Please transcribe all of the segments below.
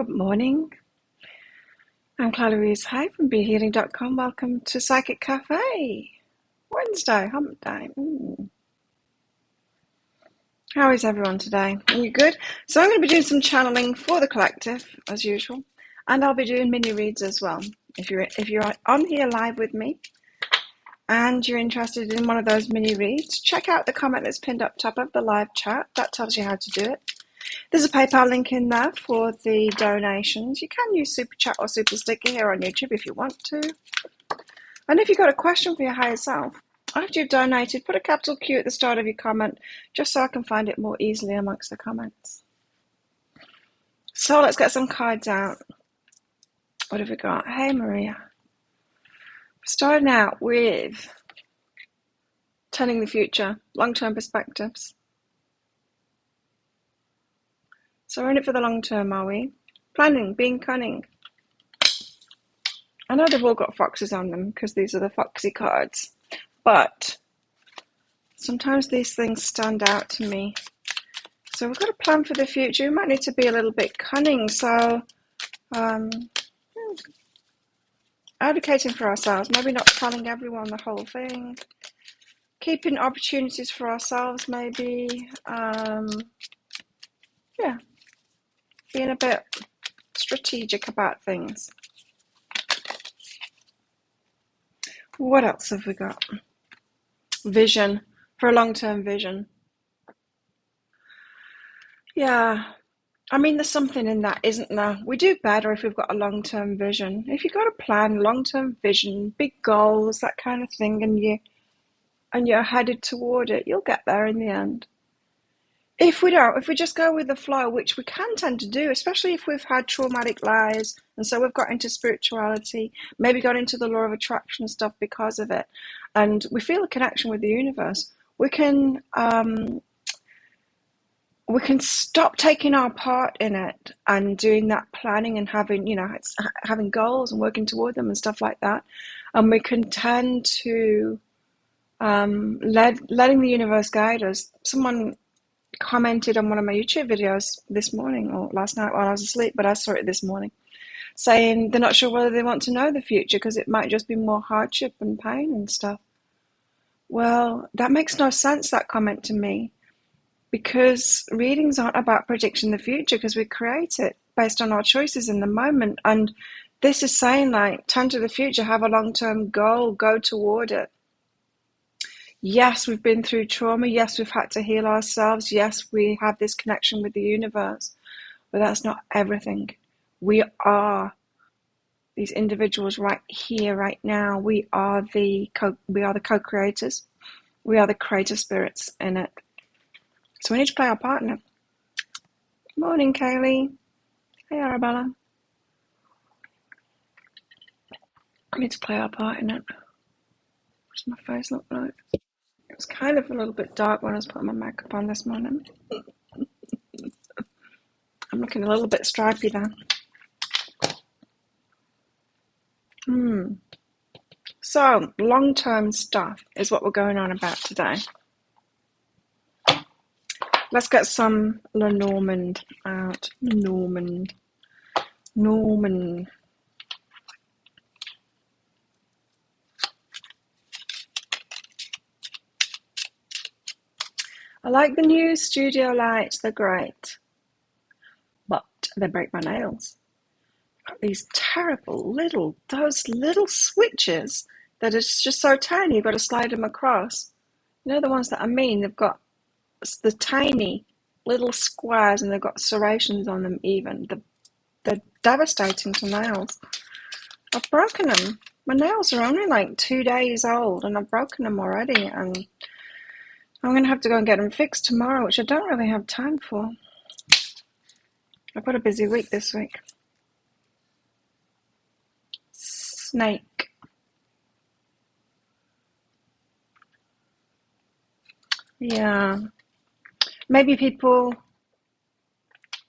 Good morning. I'm Clara Louise Hay from BeHealing.com. Welcome to Psychic Cafe. Wednesday, hump day. How is everyone today? Are you good? So I'm going to be doing some channeling for the collective, as usual. And I'll be doing mini reads as well. If you're on here live with me and you're interested in one of those mini reads, check out the comment that's pinned up top of the live chat. That tells you how to do it. There's a PayPal link in there for the donations. You can use Super Chat or Super Sticker here on YouTube if you want to. And if you've got a question for your higher self, after you've donated, put a capital Q at the start of your comment, just so I can find it more easily amongst the comments. So let's get some cards out. What have we got? Hey, Maria. Starting out with Turning the Future, Long-Term Perspectives. So we're in it for the long term, are we? Planning, being cunning. I know they've all got foxes on them because these are the foxy cards, but sometimes these things stand out to me. So we've got to plan for the future. We might need to be a little bit cunning. So advocating for ourselves, maybe not telling everyone the whole thing. Keeping opportunities for ourselves, maybe. Being a bit strategic about things. What else have we got? Vision, for a long-term vision. Yeah, I mean, there's something in that, isn't there? We do better if we've got a long-term vision. If you've got a plan, long-term vision, big goals, that kind of thing, and you're headed toward it, you'll get there in the end. If we don't, if we just go with the flow, which we can tend to do, especially if we've had traumatic lives, and so we've got into spirituality, maybe got into the law of attraction stuff because of it, and we feel a connection with the universe, we can stop taking our part in it and doing that planning and having goals and working toward them and stuff like that, and we can tend to letting the universe guide us. Someone commented on one of my YouTube videos this morning or last night while I was asleep, but I saw it this morning, saying they're not sure whether they want to know the future because it might just be more hardship and pain and stuff. Well, that makes no sense, that comment to me, because readings aren't about predicting the future, because we create it based on our choices in the moment. And this is saying, like, turn to the future, have a long-term goal, go toward it. Yes, we've been through trauma. Yes, we've had to heal ourselves. Yes, we have this connection with the universe. But that's not everything. We are these individuals right here, right now. We are the co-creators. We are the creator spirits in it. So we need to play our part in it. Morning, Kaylee. Hey, Arabella. We need to play our part in it. What does my face look like? It was kind of a little bit dark when I was putting my makeup on this morning. I'm looking a little bit stripy there. So, long-term stuff is what we're going on about today. Let's get some Lenormand out. Norman. I like the new studio lights, they're great. But they break my nails. Got these terrible those little switches that are just so tiny, you've got to slide them across. You know the ones that I mean? They've got the tiny little squares and they've got serrations on them even. They're devastating to nails. I've broken them. My nails are only like 2 days old and I've broken them already, and I'm going to have to go and get them fixed tomorrow, which I don't really have time for. I've got a busy week this week. Snake. Yeah. Maybe people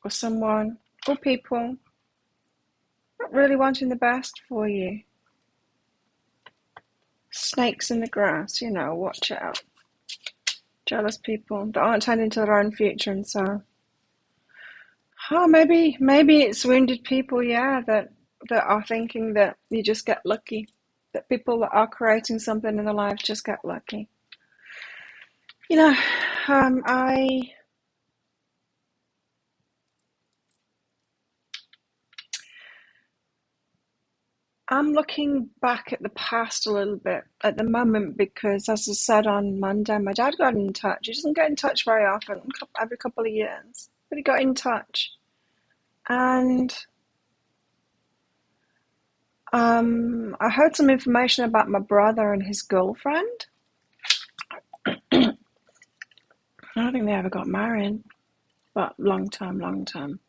or someone or people not really wanting the best for you. Snakes in the grass, watch out. Jealous people that aren't tending to their own future, and so Oh, maybe it's wounded people, yeah, that are thinking that you just get lucky, that people that are creating something in their lives just get lucky. You know, um, I I'm looking back at the past a little bit at the moment because, as I said on Monday, my dad got in touch. He doesn't get in touch very often, every couple of years, but he got in touch, and I heard some information about my brother and his girlfriend. I don't think they ever got married, but long term, long term.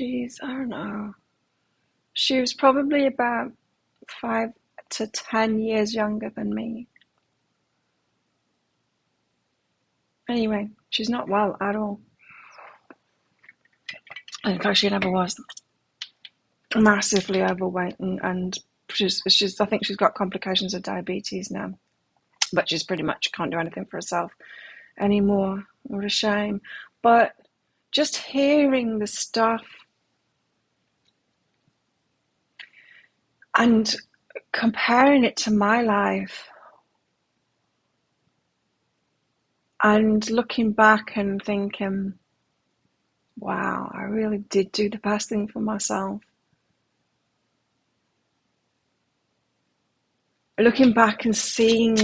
I don't know. She was probably about 5 to 10 years younger than me. Anyway, she's not well at all. In fact, she never was. Massively overweight, and I think she's got complications of diabetes now, but she's pretty much can't do anything for herself anymore. What a shame. But just hearing the stuff and comparing it to my life and looking back and thinking, wow, I really did do the best thing for myself. Looking back and seeing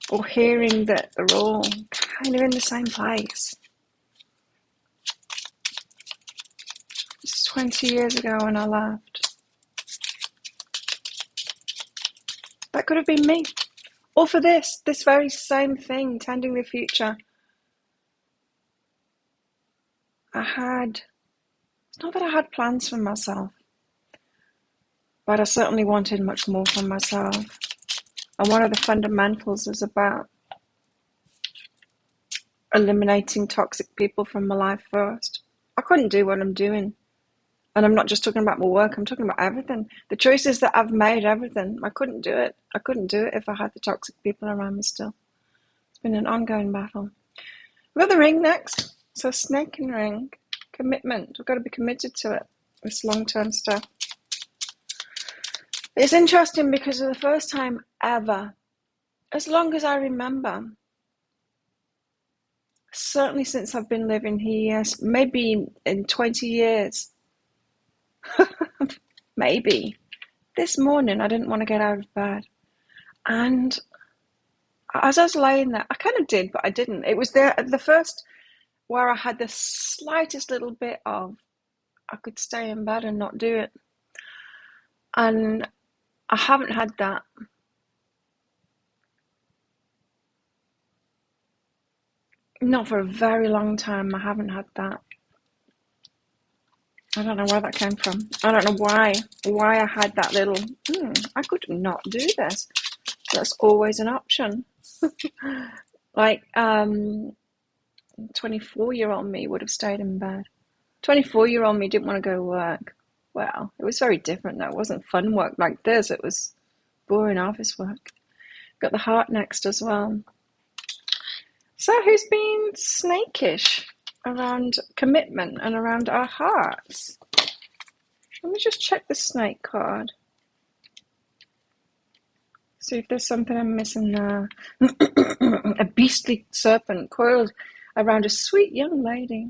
or hearing that they're all kind of in the same place. It's 20 years ago when I left. That could have been me. Or for this very same thing, tending the future. It's not that I had plans for myself, but I certainly wanted much more for myself. And one of the fundamentals is about eliminating toxic people from my life first. I couldn't do what I'm doing. And I'm not just talking about my work, I'm talking about everything. The choices that I've made, everything. I couldn't do it. I couldn't do it if I had the toxic people around me still. It's been an ongoing battle. We've got the ring next. So snake and ring. Commitment. We've got to be committed to it. This long-term stuff. It's interesting because for the first time ever, as long as I remember, certainly since I've been living here, maybe in 20 years, maybe, this morning I didn't want to get out of bed. And as I was laying there, I kind of did, but I didn't. It was the first where I had the slightest little bit of, I could stay in bed and not do it. And I haven't had that. Not for a very long time, I haven't had that. I don't know where that came from. I don't know why I had that little, I could not do this. That's always an option. Like, 24-year-old me would have stayed in bed. 24-year-old me didn't want to go to work. Well, it was very different though. It wasn't fun work like this. It was boring office work. Got the heart next as well. So who's been snakish around commitment and around our hearts? Let me just check the snake card. See if there's something I'm missing there. A beastly serpent coiled around a sweet young lady.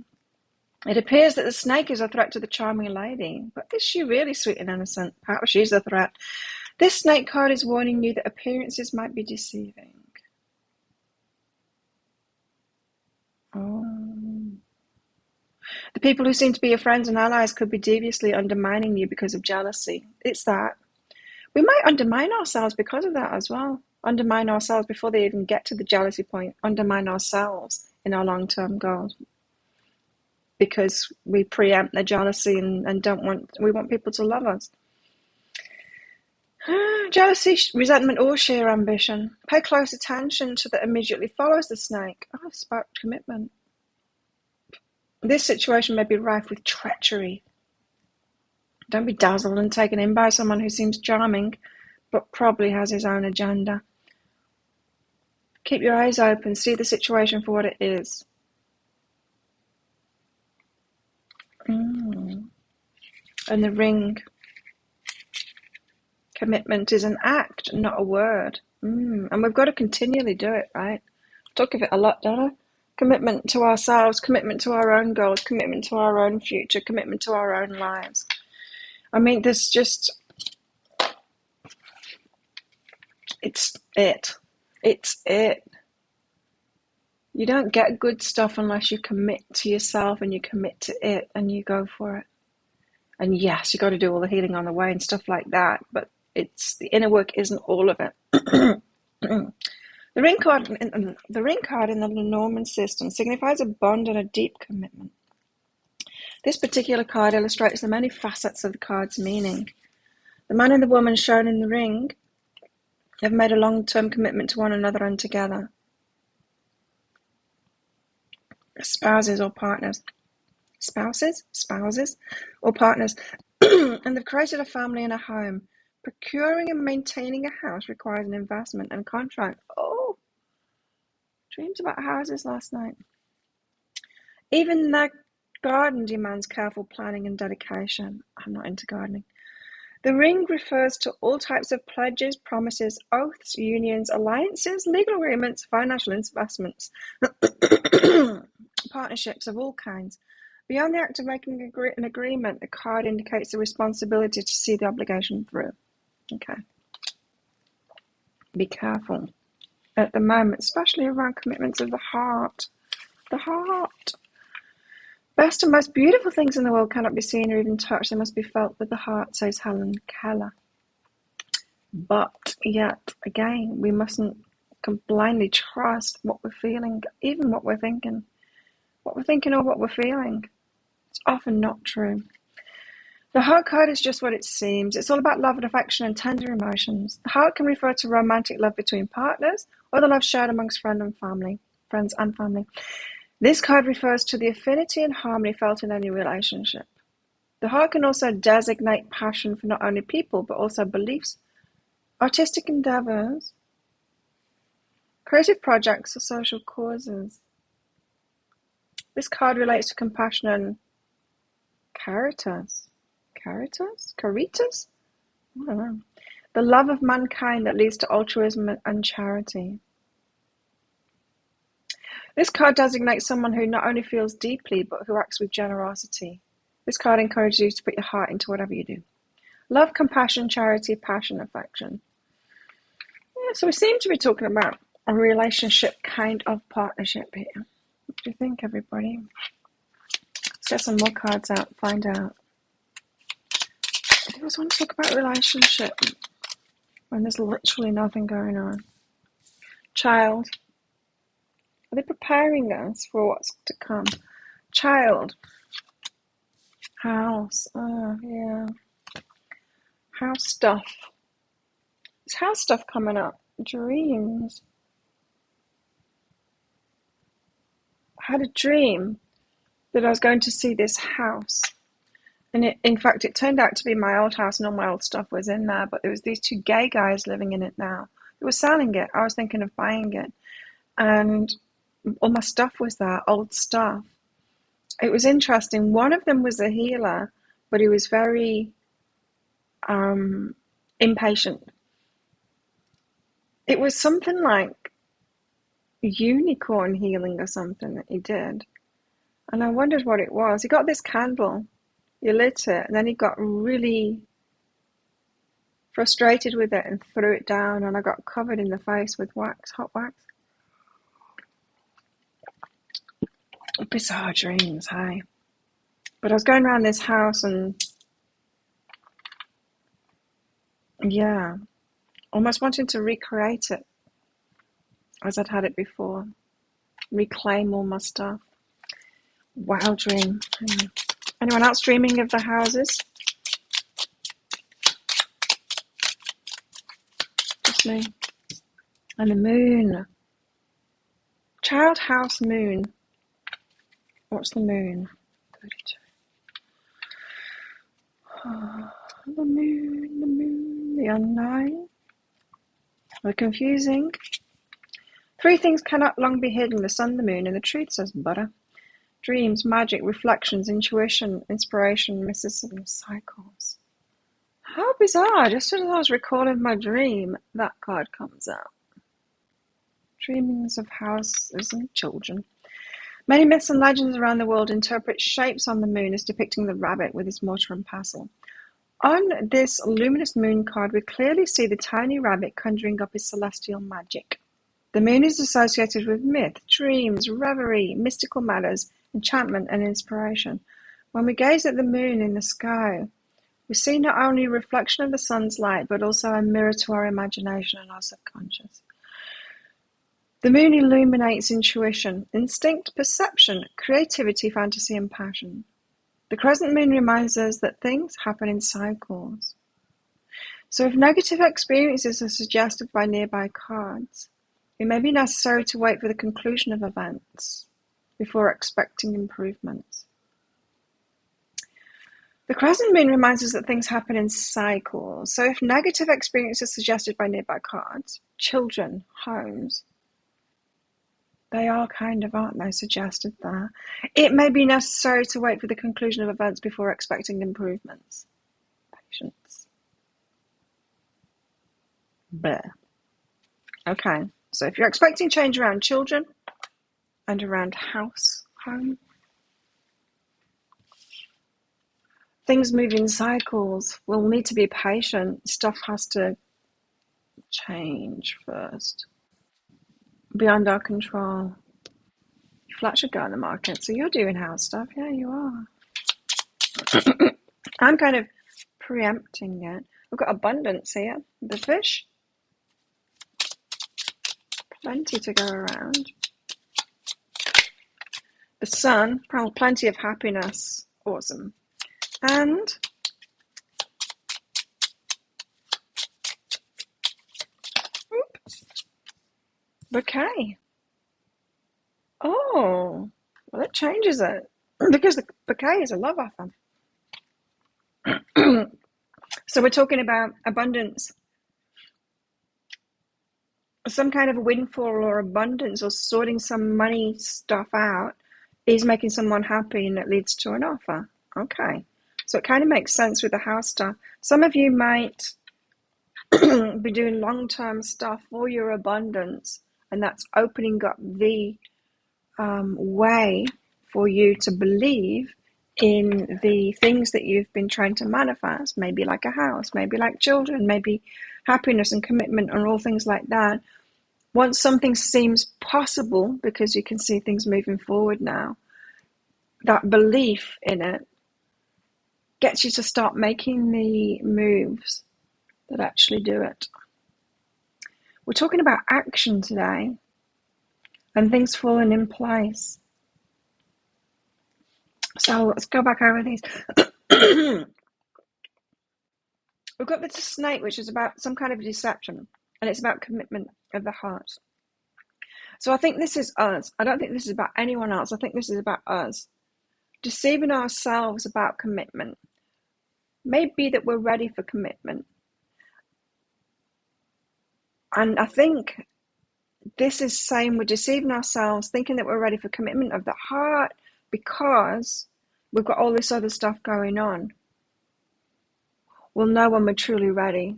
It appears that the snake is a threat to the charming lady, but is she really sweet and innocent? Perhaps she's a threat. This snake card is warning you that appearances might be deceiving. Oh. The people who seem to be your friends and allies could be deviously undermining you because of jealousy. It's that. We might undermine ourselves because of that as well. Undermine ourselves before they even get to the jealousy point. Undermine ourselves in our long-term goals. Because we preempt their jealousy and we want people to love us. Jealousy, resentment, or sheer ambition. Pay close attention to that immediately follows the snake. Oh, it's about commitment. This situation may be rife with treachery. Don't be dazzled and taken in by someone who seems charming, but probably has his own agenda. Keep your eyes open, see the situation for what it is. Mm. And the ring. Commitment is an act, not a word. And we've got to continually do it, right? Talk of it a lot, don't I? Commitment to ourselves, commitment to our own goals, commitment to our own future, commitment to our own lives. I mean, there's just, it's it. It's it. You don't get good stuff unless you commit to yourself and you commit to it and you go for it. And yes, you got to do all the healing on the way and stuff like that, but it's the inner work isn't all of it. The ring card in the Lenormand system signifies a bond and a deep commitment. This particular card illustrates the many facets of the card's meaning. The man and the woman shown in the ring have made a long-term commitment to one another and together. Spouses or partners. Spouses or partners. And they've created a family and a home. Procuring and maintaining a house requires an investment and contract. Oh, dreams about houses last night. Even their garden demands careful planning and dedication. I'm not into gardening. The ring refers to all types of pledges, promises, oaths, unions, alliances, legal agreements, financial investments, partnerships of all kinds. Beyond the act of making an agreement, the card indicates the responsibility to see the obligation through. Okay. Be careful at the moment, especially around commitments of the heart. The heart. Best and most beautiful things in the world cannot be seen or even touched. They must be felt with the heart, says Helen Keller. But yet, again, we mustn't blindly trust what we're feeling, even what we're thinking. What we're thinking or what we're feeling. It's often not true. The heart card is just what it seems. It's all about love and affection and tender emotions. The heart can refer to romantic love between partners or the love shared amongst friends and family. This card refers to the affinity and harmony felt in any relationship. The heart can also designate passion for not only people but also beliefs, artistic endeavors, creative projects, or social causes. This card relates to compassion and caritas. Caritas? Caritas? I don't know. The love of mankind that leads to altruism and charity. This card designates someone who not only feels deeply, but who acts with generosity. This card encourages you to put your heart into whatever you do. Love, compassion, charity, passion, affection. Yeah, so we seem to be talking about a relationship kind of partnership here. What do you think, everybody? Let's get some more cards out, find out. I always want to talk about relationship when there's literally nothing going on. Child. Are they preparing us for what's to come? Child. House. Oh, yeah. House stuff. There's house stuff coming up. Dreams. I had a dream that I was going to see this house. And in fact, it turned out to be my old house and all my old stuff was in there. But there was these two gay guys living in it now. They were selling it. I was thinking of buying it. And all my stuff was there, old stuff. It was interesting. One of them was a healer, but he was very impatient. It was something like unicorn healing or something that he did. And I wondered what it was. He got this candle, he lit it, and then he got really frustrated with it and threw it down, and I got covered in the face with wax, hot wax. Bizarre dreams, hey? But I was going around this house and, yeah, almost wanting to recreate it as I'd had it before. Reclaim all my stuff. Wow, dream. Anyone else dreaming of the houses? Just me. And the moon. Child, house, moon. What's the moon? 32. Oh, the moon, the unknown. The confusing. 3 things cannot long be hidden, the sun, the moon, and the truth, says Buddha. dreams, magic, reflections, intuition, inspiration, mysticism, cycles. How bizarre. Just as I was recalling my dream, that card comes out. Dreamings of houses and children. Many myths and legends around the world interpret shapes on the moon as depicting the rabbit with his mortar and pestle. On this luminous moon card, we clearly see the tiny rabbit conjuring up his celestial magic. The moon is associated with myth, dreams, reverie, mystical matters, enchantment, and inspiration. When we gaze at the moon in the sky, we see not only a reflection of the sun's light, but also a mirror to our imagination and our subconscious. The moon illuminates intuition, instinct, perception, creativity, fantasy, and passion. The crescent moon reminds us that things happen in cycles. So if negative experiences are suggested by nearby cards, it may be necessary to wait for the conclusion of events before expecting improvements. The crescent moon reminds us that things happen in cycles. So if negative experiences are suggested by nearby cards, children, homes, they are kind of, aren't they, suggested there? It may be necessary to wait for the conclusion of events before expecting improvements. Patience. Bleh. Okay, so if you're expecting change around children and around home, things move in cycles. We'll need to be patient. Stuff has to change first. Beyond our control. Flat should go on the market. So you're doing house stuff. Yeah, you are. I'm kind of preempting it. We've got abundance here. The fish. Plenty to go around. The sun. Plenty of happiness. Awesome. And bouquet. Oh, well, that changes it because the bouquet is a love offer. So we're talking about abundance, some kind of windfall or abundance, or sorting some money stuff out is making someone happy, and it leads to an offer. Okay, so it kind of makes sense with the house stuff. Some of you might be doing long-term stuff for your abundance, and that's opening up the way for you to believe in the things that you've been trying to manifest, maybe like a house, maybe like children, maybe happiness and commitment, and all things like that. Once something seems possible, because you can see things moving forward now, that belief in it gets you to start making the moves that actually do it. We're talking about action today, and things falling in place. So let's go back over these. We've got the snake, which is about some kind of deception, and it's about commitment of the heart. So I think this is us. I don't think this is about anyone else. I think this is about us. Deceiving ourselves about commitment. Maybe that we're ready for commitment. And I think this is saying we're deceiving ourselves, thinking that we're ready for commitment of the heart because we've got all this other stuff going on. We'll know when we're truly ready.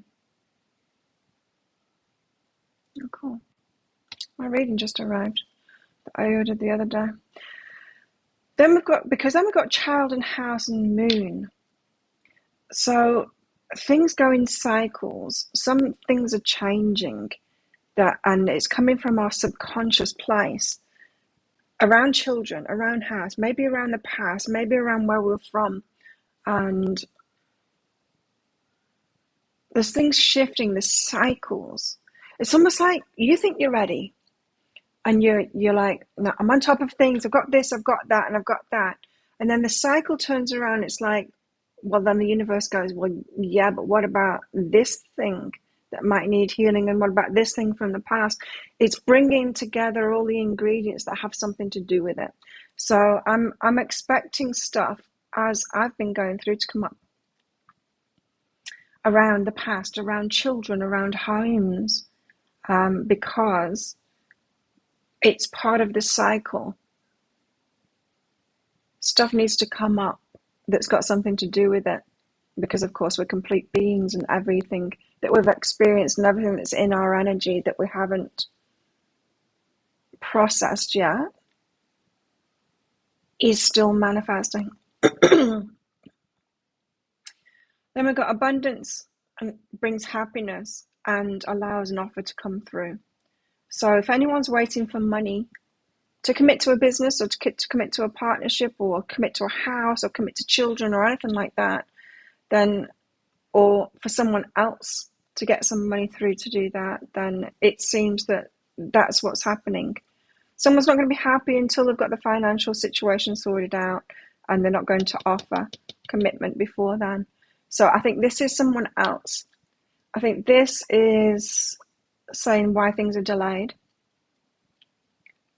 Oh, cool. My reading just arrived that I ordered the other day. Then we've got child and house and moon. So things go in cycles. Some things are changing, and it's coming from our subconscious place. Around children, around house, maybe around the past, maybe around where we're from. And there's things shifting, there's cycles. It's almost like you think you're ready. And you're like, no, I'm on top of things. I've got this, I've got that, and I've got that. And then the cycle turns around. It's like, well, then the universe goes, well, yeah, but what about this thing that might need healing? And what about this thing from the past? It's bringing together all the ingredients that have something to do with it. So I'm expecting stuff as I've been going through to come up around the past, around children, around homes, because it's part of the cycle. stuff needs to come up that's got something to do with it, because of course we're complete beings, and everything that we've experienced and everything that's in our energy that we haven't processed yet is still manifesting. Then we've got abundance, and brings happiness and allows an offer to come through. So if anyone's waiting for money to commit to a business, or to commit to a partnership, or commit to a house, or commit to children, or anything like that, then, or for someone else to get some money through to do that, then it seems that that's what's happening. Someone's not going to be happy until they've got the financial situation sorted out, and they're not going to offer commitment before then. So I think this is someone else. I think this is saying why things are delayed.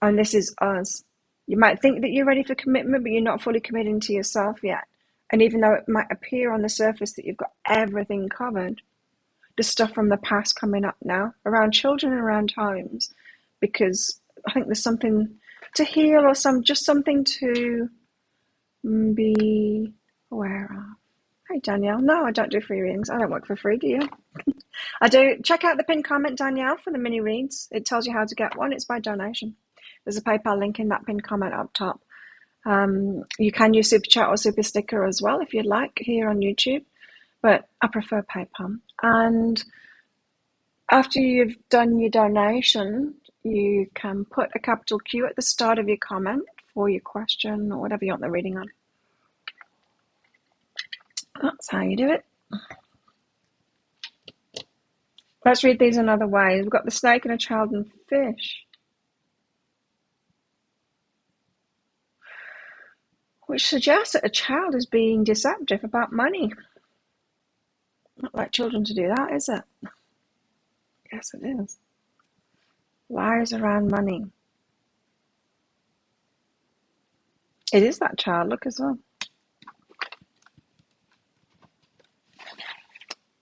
And this is us. You might think that you're ready for commitment, but you're not fully committing to yourself yet. And even though it might appear on the surface that you've got everything covered, there's stuff from the past coming up now around children and around homes, because I think there's something to heal, or just something to be aware of. Hey, Danielle. No, I don't do free readings. I don't work for free, do you? I do. Check out the pinned comment, Danielle, for the mini reads. It tells you how to get one. It's by donation. There's a PayPal link in that pinned comment up top. You can use Super Chat or Super Sticker as well if you'd like here on YouTube, but I prefer PayPal. And after you've done your donation, you can put a capital Q at the start of your comment for your question or whatever you want the reading on. That's how you do it. Let's read these another way. We've got the snake and a child and fish, which suggests that a child is being deceptive about money. Not like children to do that, is it? Yes, it is. Lies around money. It is that child. Look as well.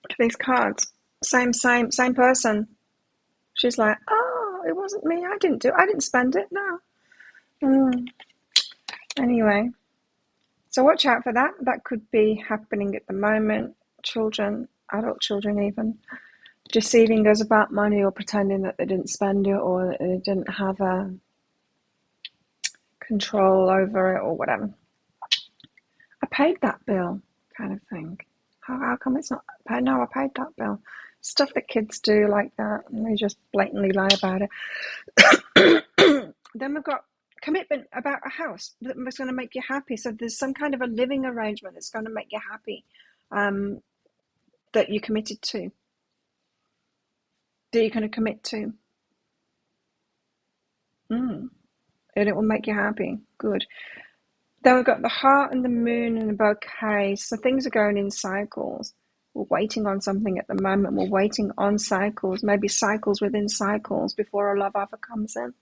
Look at these cards. Same person. She's like, oh, it wasn't me. I didn't spend it. No. Anyway, so watch out for that. That could be happening at the moment. Children, adult children even, deceiving us about money, or pretending that they didn't spend it, or that they didn't have a control over it, or whatever. I paid that bill, kind of thing. How come it's not paid? No, I paid that bill. Stuff that kids do like that, and they just blatantly lie about it. Then we've got commitment about a house that's going to make you happy. So there's some kind of a living arrangement that's going to make you happy, that you committed to, that you're going to commit to. And it will make you happy. Good. Then we've got the heart and the moon and the bouquet. So things are going in cycles. We're waiting on something at the moment. We're waiting on cycles, maybe cycles within cycles, before a love offer comes in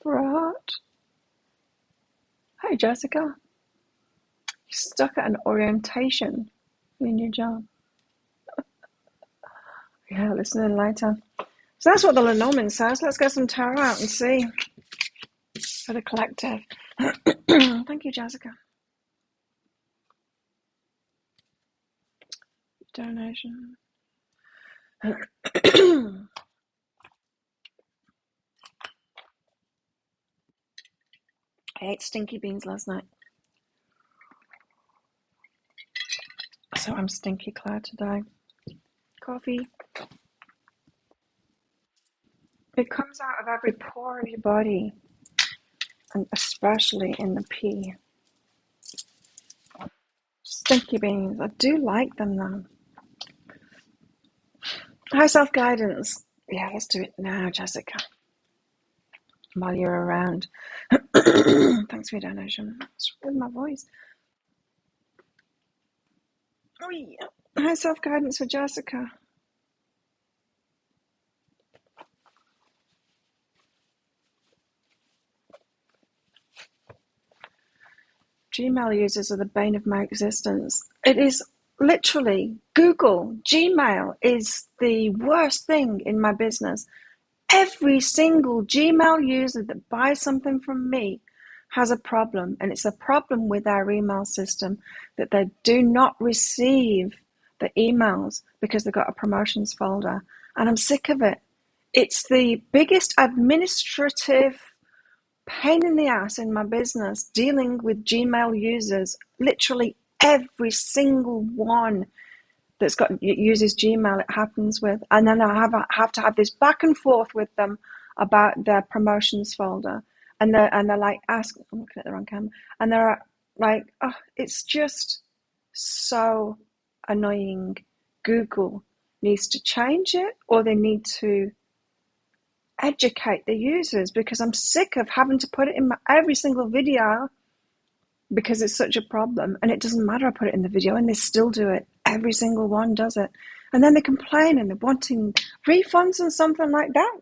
for a heart. Hey, Jessica. You're stuck at an orientation in your job. Yeah, listening later. So that's what the Lenormand says. Let's get some tarot out and see for the collective. Thank you, Jessica. Donation. I ate stinky beans last night, so I'm stinky clad today. Coffee. It comes out of every pore of your body, and especially in the pee. Stinky beans. I do like them though. High self-guidance. Yeah, let's do it now, Jessica. While you're around. Thanks for your donation. What's with my voice? Oh yeah. High self-guidance for Jessica. Gmail users are the bane of my existence. It is literally Google. Gmail is the worst thing in my business. Every single Gmail user that buys something from me has a problem, and it's a problem with our email system that they do not receive the emails because they've got a promotions folder. And I'm sick of it. It's the biggest administrative pain in the ass in my business dealing with Gmail users. Literally every single one that's got uses Gmail, it happens with, and then I have to have this back and forth with them about their promotions folder, and they're like, ask, I'm looking at the wrong camera, and they're like, oh, it's just so annoying. Google needs to change it, or they need to educate the users, because I'm sick of having to put it in every single video because it's such a problem. And it doesn't matter, I put it in the video and they still do it. Every single one does it. And then they complain and they're wanting refunds and something like that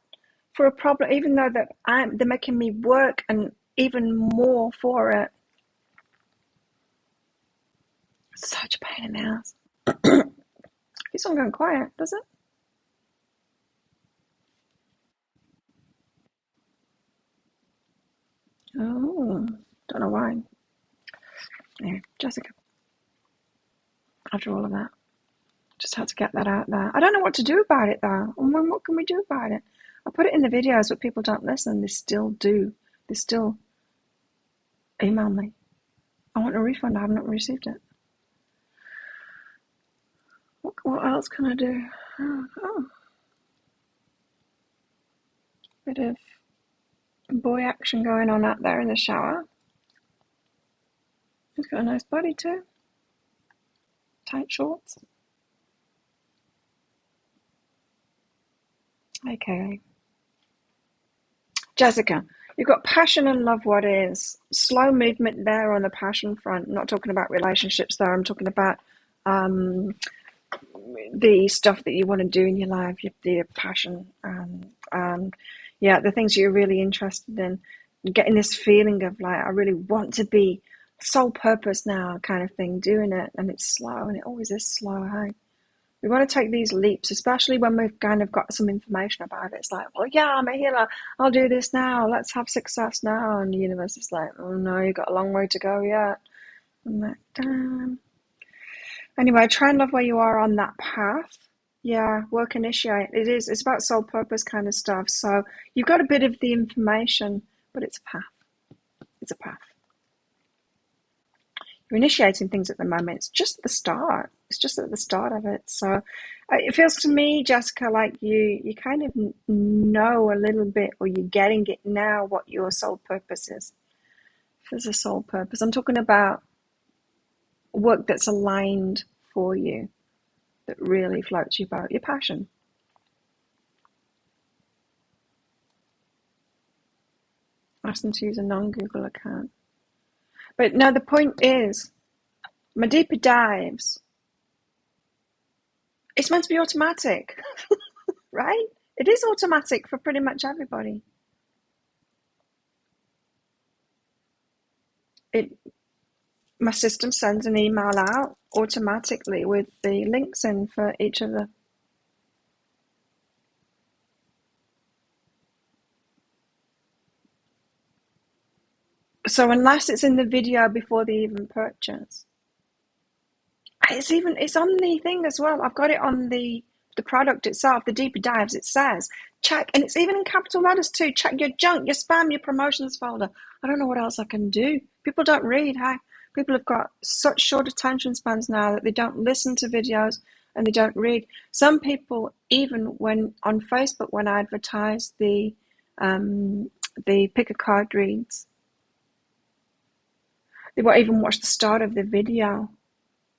for a problem, even though that they're making me work and even more for it. Such a pain in the ass. Keeps on going quiet, does it? Oh, don't know why. Yeah, Jessica, after all of that, just had to get that out there. I don't know what to do about it though. And what can we do about it? I put it in the videos, but people don't listen. They still do. They still email me. I want a refund. I have not received it. What else can I do? Oh, bit of boy action going on out there in the shower. He's got a nice body too. Tight shorts. Okay. Jessica, you've got passion and love. What is slow movement there on the passion front? I'm not talking about relationships there. I'm talking about the stuff that you want to do in your life, your passion, yeah, the things you're really interested in. Getting this feeling of like, I really want to be sole purpose now, kind of thing, doing it, and it's slow, and it always is slow. Hey, we want to take these leaps, especially when we've kind of got some information about it. It's like, well, yeah, I'm a healer. I'll do this now. Let's have success now. And the universe is like, oh no, you've got a long way to go yet. I'm like, damn. Anyway, try and love where you are on that path. Yeah, work initiate. It's about soul purpose kind of stuff. So you've got a bit of the information, but it's a path. It's a path. You're initiating things at the moment. It's just at the start. It's just at the start of it. So it feels to me, Jessica, like you kind of know a little bit, or you're getting it now, what your soul purpose is. If there's a soul purpose, I'm talking about work that's aligned for you, that really floats your boat, your passion. Ask them to use a non-Google account. But no, the point is, my deeper dives, it's meant to be automatic, right? It is automatic for pretty much everybody. My system sends an email out automatically with the links in for each of the. So unless it's in the video before they even purchase, it's on the thing as well. I've got it on the product itself, the deeper dives. It says check, and it's even in capital letters too. Check your junk, your spam, your promotions folder. I don't know what else I can do. People don't read. Hey, people have got such short attention spans now that they don't listen to videos and they don't read. Some people, even when on Facebook, when I advertise the pick a card reads, they won't even watch the start of the video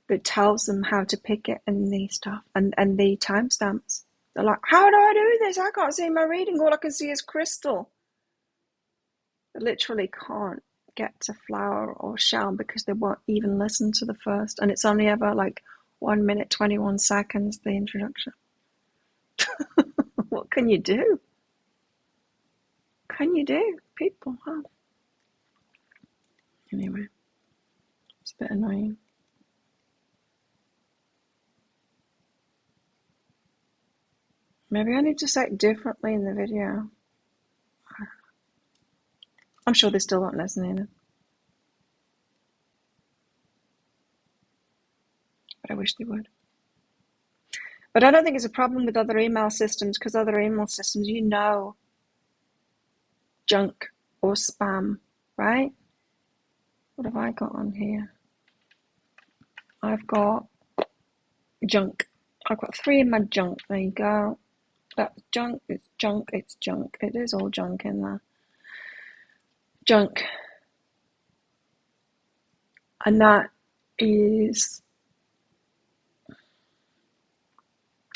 that tells them how to pick it and the stuff and the timestamps. They're like, how do I do this? I can't see my reading. All I can see is crystal. They literally can't get to flower or shell because they won't even listen to the first. And it's only ever like 1 minute, 21 seconds, the introduction. What can you do? Can you do? People, huh? Anyway, it's a bit annoying. Maybe I need to say it differently in the video. I'm sure they still won't listen either. I wish they would. But I don't think it's a problem with other email systems, because other email systems, junk or spam, right? What have I got on here? I've got junk. I've got 3 in my junk. There you go. That's junk. It's junk. It's junk. It is all junk in there. Junk. And that is...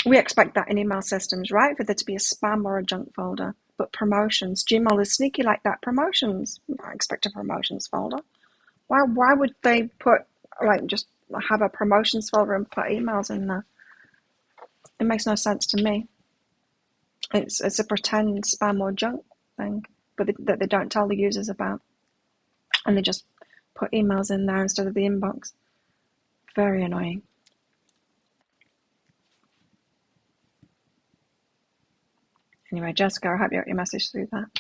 We expect that in email systems, right? For there to be a spam or a junk folder. But promotions, Gmail is sneaky like that. Promotions, I expect a promotions folder. Why would they just have a promotions folder and put emails in there? It makes no sense to me. It's a pretend spam or junk thing, but that they don't tell the users about. And they just put emails in there instead of the inbox. Very annoying. Anyway, Jessica, I hope you got your message through that.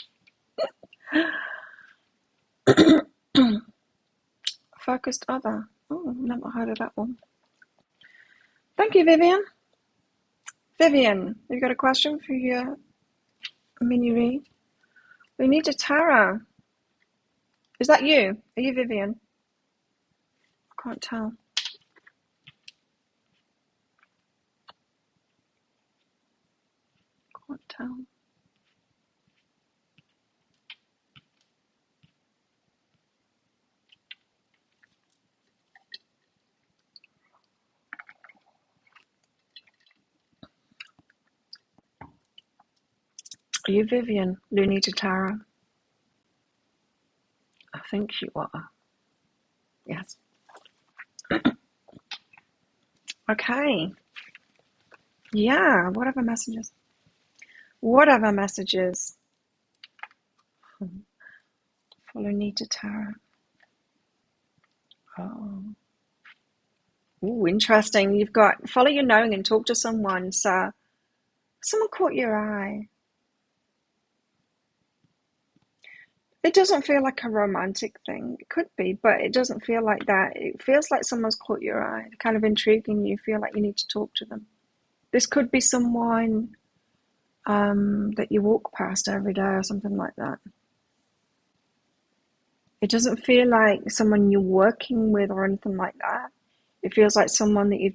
Focused other. Oh, never heard of that one. Thank you, Vivian. Vivian, you got a question for your mini read? We need a tarot. Is that you? Are you Vivian? I can't tell. Can't tell. Are you Vivian, Lunita Tarot? I think you are. Yes. Okay. Yeah, whatever messages. Whatever messages. For Lunita Tarot. Oh. Ooh, interesting. You've got follow your knowing and talk to someone. So someone caught your eye. It doesn't feel like a romantic thing. It could be, but it doesn't feel like that. It feels like someone's caught your eye, kind of intriguing. You feel like you need to talk to them. This could be someone that you walk past every day or something like that. It doesn't feel like someone you're working with or anything like that. It feels like someone that you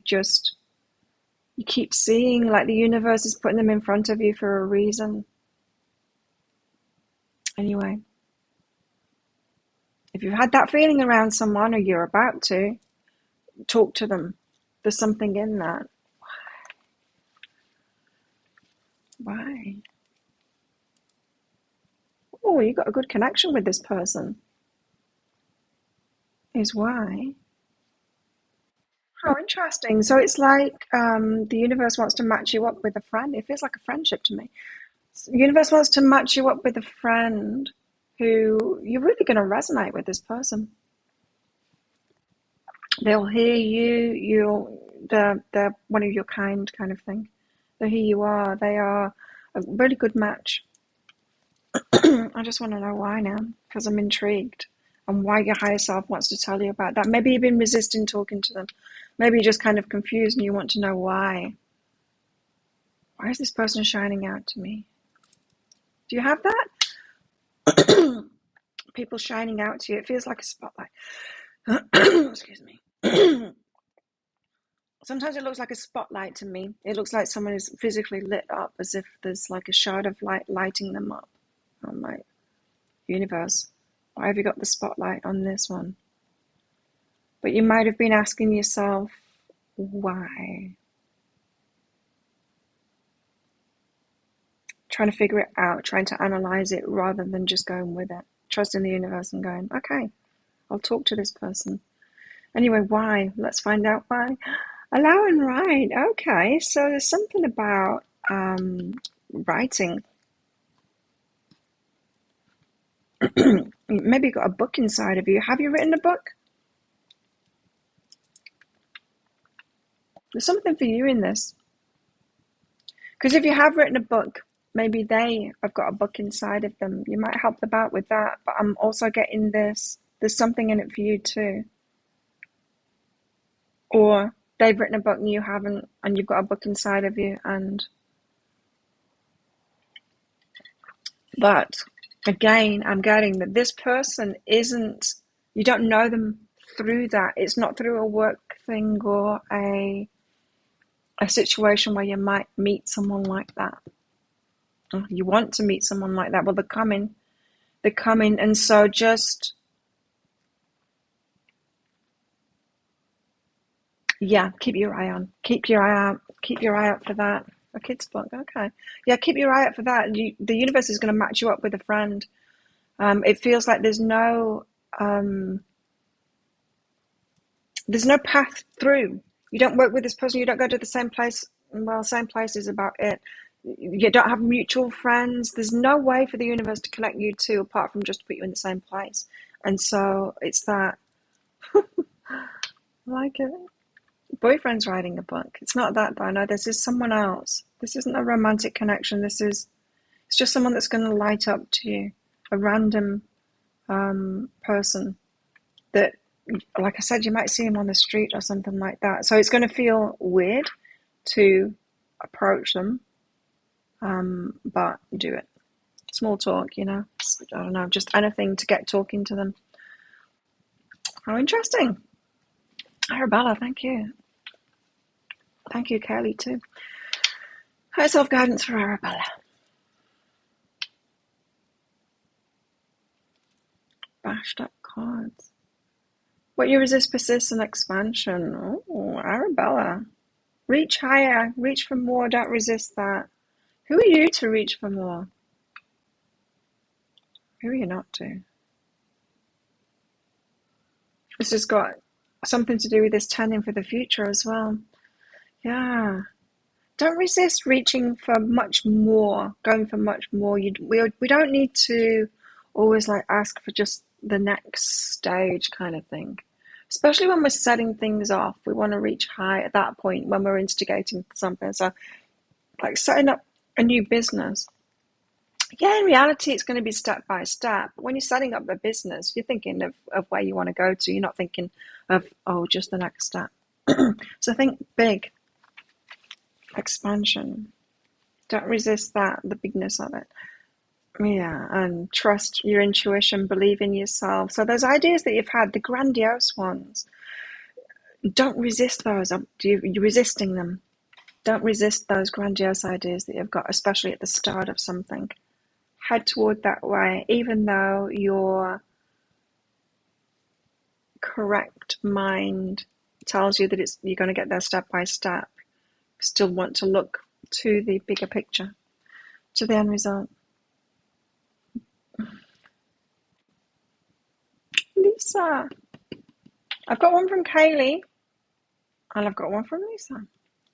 keep seeing, like the universe is putting them in front of you for a reason. Anyway, if you've had that feeling around someone or you're about to, talk to them. There's something in that. Why? Oh, you got a good connection with this person. Is why. How interesting. So it's like the universe wants to match you up with a friend. It feels like a friendship to me. The universe wants to match you up with a friend who you're really going to resonate with this person. They'll hear you. They're one of your kind of thing. They'll hear you are. They are a really good match. I just want to know why now, because I'm intrigued, and why your higher self wants to tell you about that. Maybe you've been resisting talking to them. Maybe you're just kind of confused and you want to know why. Why is this person shining out to me? Do you have that? People shining out to you. It feels like a spotlight. Excuse me. Sometimes it looks like a spotlight to me. It looks like someone is physically lit up, as if there's like a shard of light lighting them up. I'm like, universe, why have you got the spotlight on this one? But you might have been asking yourself, why? Trying to figure it out, trying to analyze it rather than just going with it. Trusting the universe and going, okay, I'll talk to this person. Anyway, why? Let's find out why. Allow and write. Okay, so there's something about writing. Maybe you've got a book inside of you. Have you written a book? There's something for you in this. Because if you have written a book, maybe they have got a book inside of them. You might help them out with that. But I'm also getting this. There's something in it for you too. Or they've written a book and you haven't, and you've got a book inside of you. But again, I'm getting that this person isn't, you don't know them through that. It's not through a work thing or a situation where you might meet someone like that. Or you want to meet someone like that. Well, they're coming. And so just, yeah, keep your eye on. Keep your eye out for that. A kid's book, okay. Yeah, keep your eye out for that. The universe is going to match you up with a friend. It feels like there's no path through. You don't work with this person. You don't go to the same place. Well, same place is about it. You don't have mutual friends. There's no way for the universe to connect you two apart from just to put you in the same place. And so it's that. I like it. Boyfriend's writing a book. It's not that, though. No, this is someone else. This isn't a romantic connection. It's just someone that's going to light up to you. A random person that, like I said, you might see him on the street or something like that. So it's going to feel weird to approach them, but do it. Small talk, I don't know, just anything to get talking to them. How interesting. Arabella, thank you. Thank you, Kelly, too. High self-guidance for Arabella. Bashed up cards. What you resist persists in expansion. Oh, Arabella. Reach higher. Reach for more. Don't resist that. Who are you to reach for more? Who are you not to? This has got something to do with this turning for the future as well. Yeah. Don't resist reaching for much more, going for much more. We don't need to always ask for just the next stage kind of thing. Especially when we're setting things off. We want to reach high at that point when we're instigating something. So setting up a new business. Yeah, in reality, it's going to be step by step. When you're setting up a business, you're thinking of where you want to go to. You're not thinking of, just the next step. So think big. Expansion. Don't resist that, the bigness of it. Yeah, and trust your intuition, believe in yourself. So those ideas that you've had, the grandiose ones, don't resist those. You're resisting them. Don't resist those grandiose ideas that you've got, especially at the start of something. Head toward that way, even though your correct mind tells you that you're going to get there step by step. Still want to look to the bigger picture, to the end result. Lisa. I've got one from Kaylee, and I've got one from Lisa.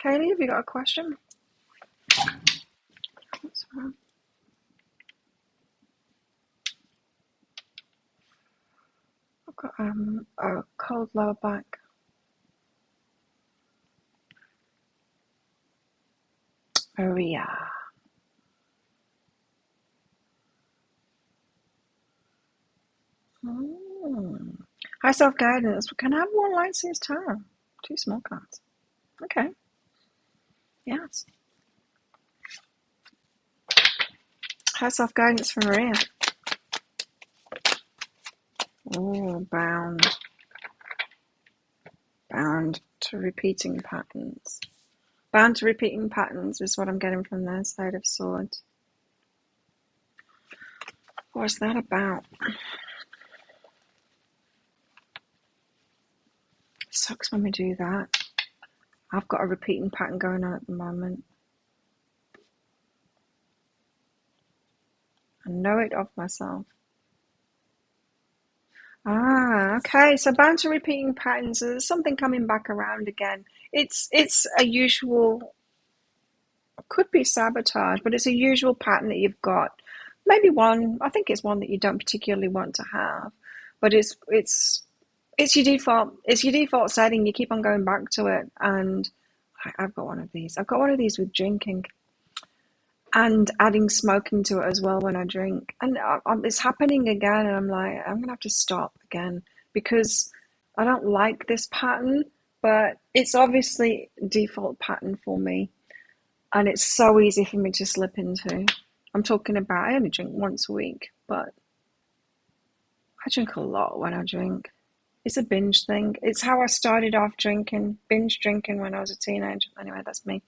Kaylee, have you got a question? What's wrong? I've got a cold lower back. Oh, yeah. High self-guidance. Can I have one light seas tarot? 2 small cards. Okay. Yes. High self-guidance for Maria. Oh, bound. Bound to repeating patterns. Bound to repeating patterns is what I'm getting from their Side of Swords. What's that about? Sucks when we do that. I've got a repeating pattern going on at the moment. I know it of myself. Okay. So bound to repeating patterns. So there's something coming back around again. It's a usual, could be sabotage, but it's a usual pattern that you've got. Maybe one, I think it's one that you don't particularly want to have, but it's your default setting. You keep on going back to it, and I've got one of these. I've got one of these with drinking and adding smoking to it as well when I drink, and it's happening again, and I'm like, I'm gonna have to stop again because I don't like this pattern, but it's obviously default pattern for me, and it's so easy for me to slip into. I'm talking about, I only drink once a week, but I drink a lot when I drink. It's a binge thing. It's how I started off drinking, binge drinking when I was a teenager. Anyway, that's me.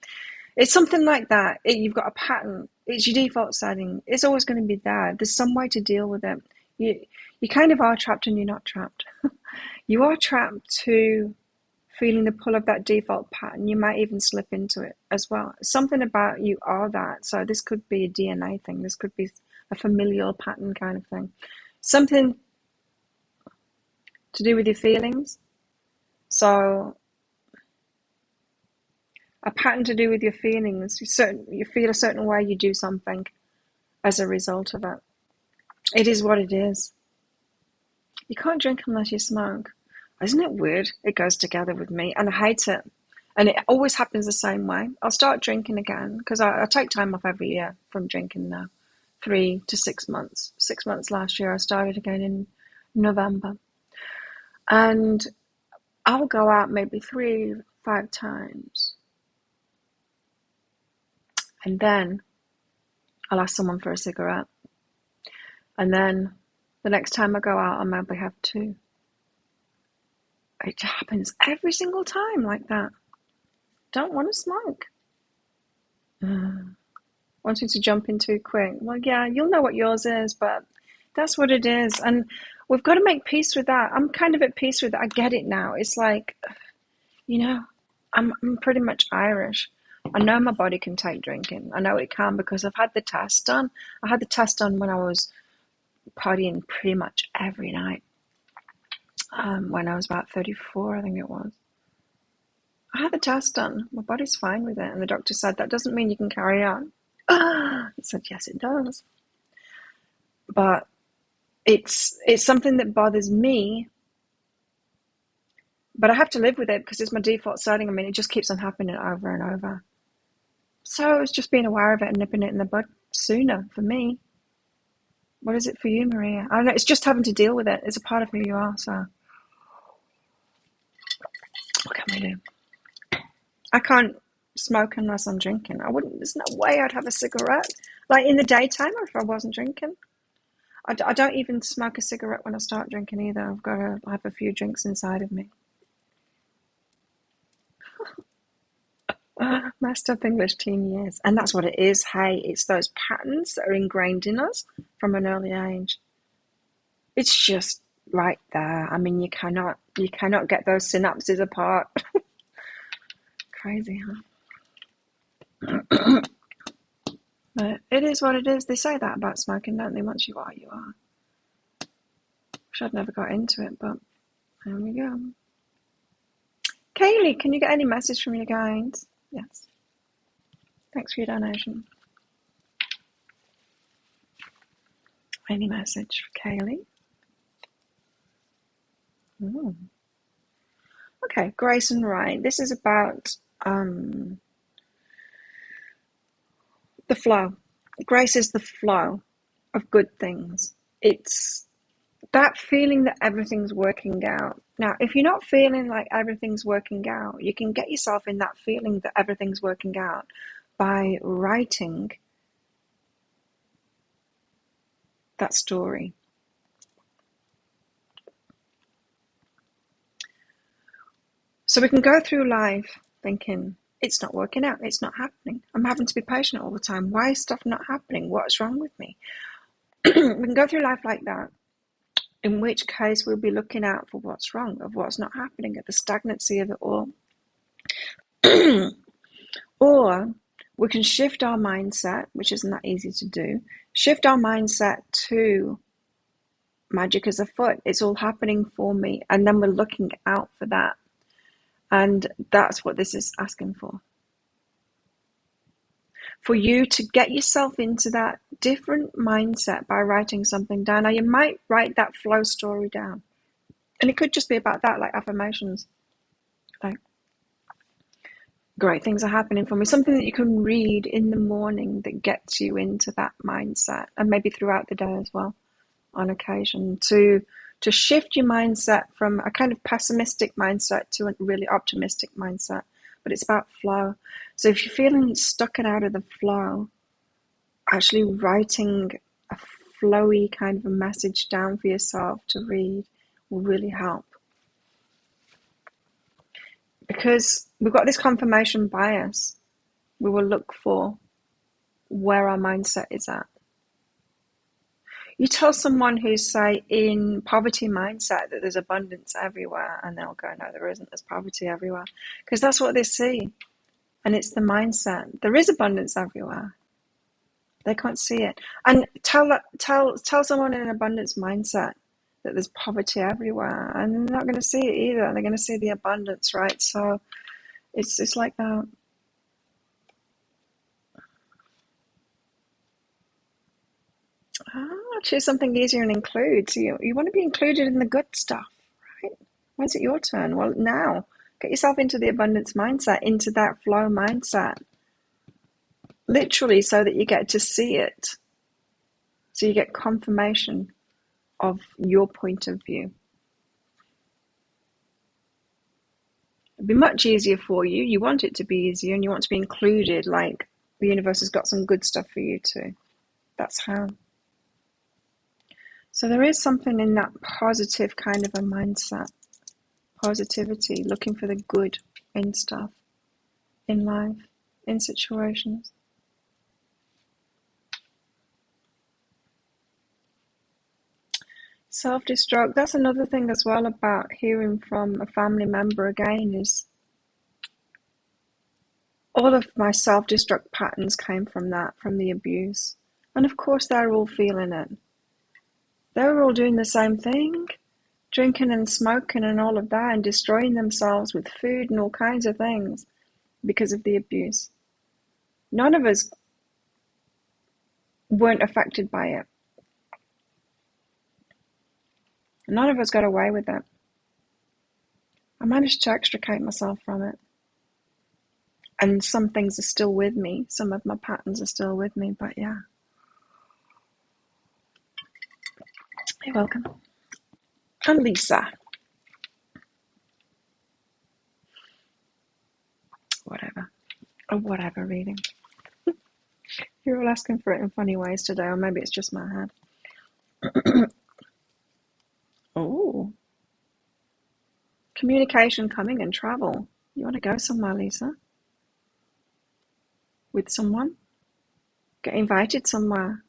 It's something like that. You've got a pattern. It's your default setting. It's always going to be there. There's some way to deal with it. You kind of are trapped and you're not trapped. You are trapped to feeling the pull of that default pattern. You might even slip into it as well. Something about you are that. So this could be a DNA thing. This could be a familial pattern kind of thing. Something to do with your feelings. So a pattern to do with your feelings. You feel a certain way, you do something as a result of it. It is what it is. You can't drink unless you smoke. Isn't it weird? It goes together with me, and I hate it. And it always happens the same way. I'll start drinking again, because I take time off every year from drinking now. 3 to 6 months. 6 months last year. I started again in November. And I'll go out maybe 3-5 times. And then I'll ask someone for a cigarette. And then the next time I go out, I'll maybe have 2. It happens every single time like that. Don't want to smoke. Wanting to jump in too quick. Well, yeah, you'll know what yours is, but that's what it is. And we've got to make peace with that. I'm kind of at peace with it. I get it now. It's like, I'm pretty much Irish. I know my body can take drinking. I know it can because I've had the test done. I had the test done when I was partying pretty much every night. When I was about 34, I think it was. I had the test done. My body's fine with it. And the doctor said, that doesn't mean you can carry on. I said, yes, it does. But it's something that bothers me. But I have to live with it because it's my default setting. I mean, it just keeps on happening over and over. So it's just being aware of it and nipping it in the bud sooner for me. What is it for you, Maria? I don't know. It's just having to deal with it. It's a part of who you are. So what can we do? I can't smoke unless I'm drinking. There's no way I'd have a cigarette. Like in the daytime if I wasn't drinking. I don't even smoke a cigarette when I start drinking either. I've got to have a few drinks inside of me. Messed up English teen years. And that's what it is. Hey, it's those patterns that are ingrained in us from an early age. It's just right there. I mean, you cannot get those synapses apart. Crazy, huh? But it is what it is. They say that about smoking, don't they? Once you are, you are. Wish I'd never got into it, but there we go. Kaylee, can you get any message from your guides? Yes. Thanks for your donation. Any message for Kaylee? Ooh. Okay, Grace and Ryan. This is about the flow. Grace is the flow of good things. It's that feeling that everything's working out. Now, if you're not feeling like everything's working out, you can get yourself in that feeling that everything's working out by writing that story. So we can go through life thinking, it's not working out, it's not happening. I'm having to be patient all the time. Why is stuff not happening? What's wrong with me? We can go through life like that. In which case we'll be looking out for what's wrong, of what's not happening, at the stagnancy of it all. Or we can shift our mindset, which isn't that easy to do, shift our mindset to magic is afoot. It's all happening for me. And then we're looking out for that. And that's what this is asking for. For you to get yourself into that different mindset by writing something down. Now, you might write that flow story down. And it could just be about that, like affirmations. Like, great things are happening for me. Something that you can read in the morning that gets you into that mindset. And maybe throughout the day as well, on occasion. To to shift your mindset from a kind of pessimistic mindset to a really optimistic mindset. But it's about flow. So if you're feeling stuck and out of the flow, actually writing a flowy kind of a message down for yourself to read will really help. Because we've got this confirmation bias, we will look for where our mindset is at. You tell someone who's, say, in poverty mindset that there's abundance everywhere, and they'll go, no, there isn't. There's poverty everywhere. Because that's what they see. And it's the mindset. There is abundance everywhere. They can't see it. And tell someone in an abundance mindset that there's poverty everywhere, and they're not going to see it either. They're going to see the abundance, right? So it's like that. Choose something easier and include. So you want to be included in the good stuff, right? When's it your turn? Well, now. Get yourself into the abundance mindset, into that flow mindset. Literally, so that you get to see it. So you get confirmation of your point of view. It'd be much easier for you. You want it to be easier, and you want to be included, like the universe has got some good stuff for you too. That's how. So there is something in that positive kind of a mindset. Positivity, looking for the good in stuff, in life, in situations. Self-destruct, that's another thing as well about hearing from a family member again, is all of my self-destruct patterns came from that, from the abuse. And of course they're all feeling it. They were all doing the same thing, drinking and smoking and all of that, and destroying themselves with food and all kinds of things because of the abuse. None of us weren't affected by it. None of us got away with it. I managed to extricate myself from it. And some things are still with me. Some of my patterns are still with me, but yeah. You're welcome. And Lisa. Whatever reading. You're all asking for it in funny ways today, or maybe it's just my head. Oh. Communication coming and travel. You want to go somewhere, Lisa? With someone? Get invited somewhere.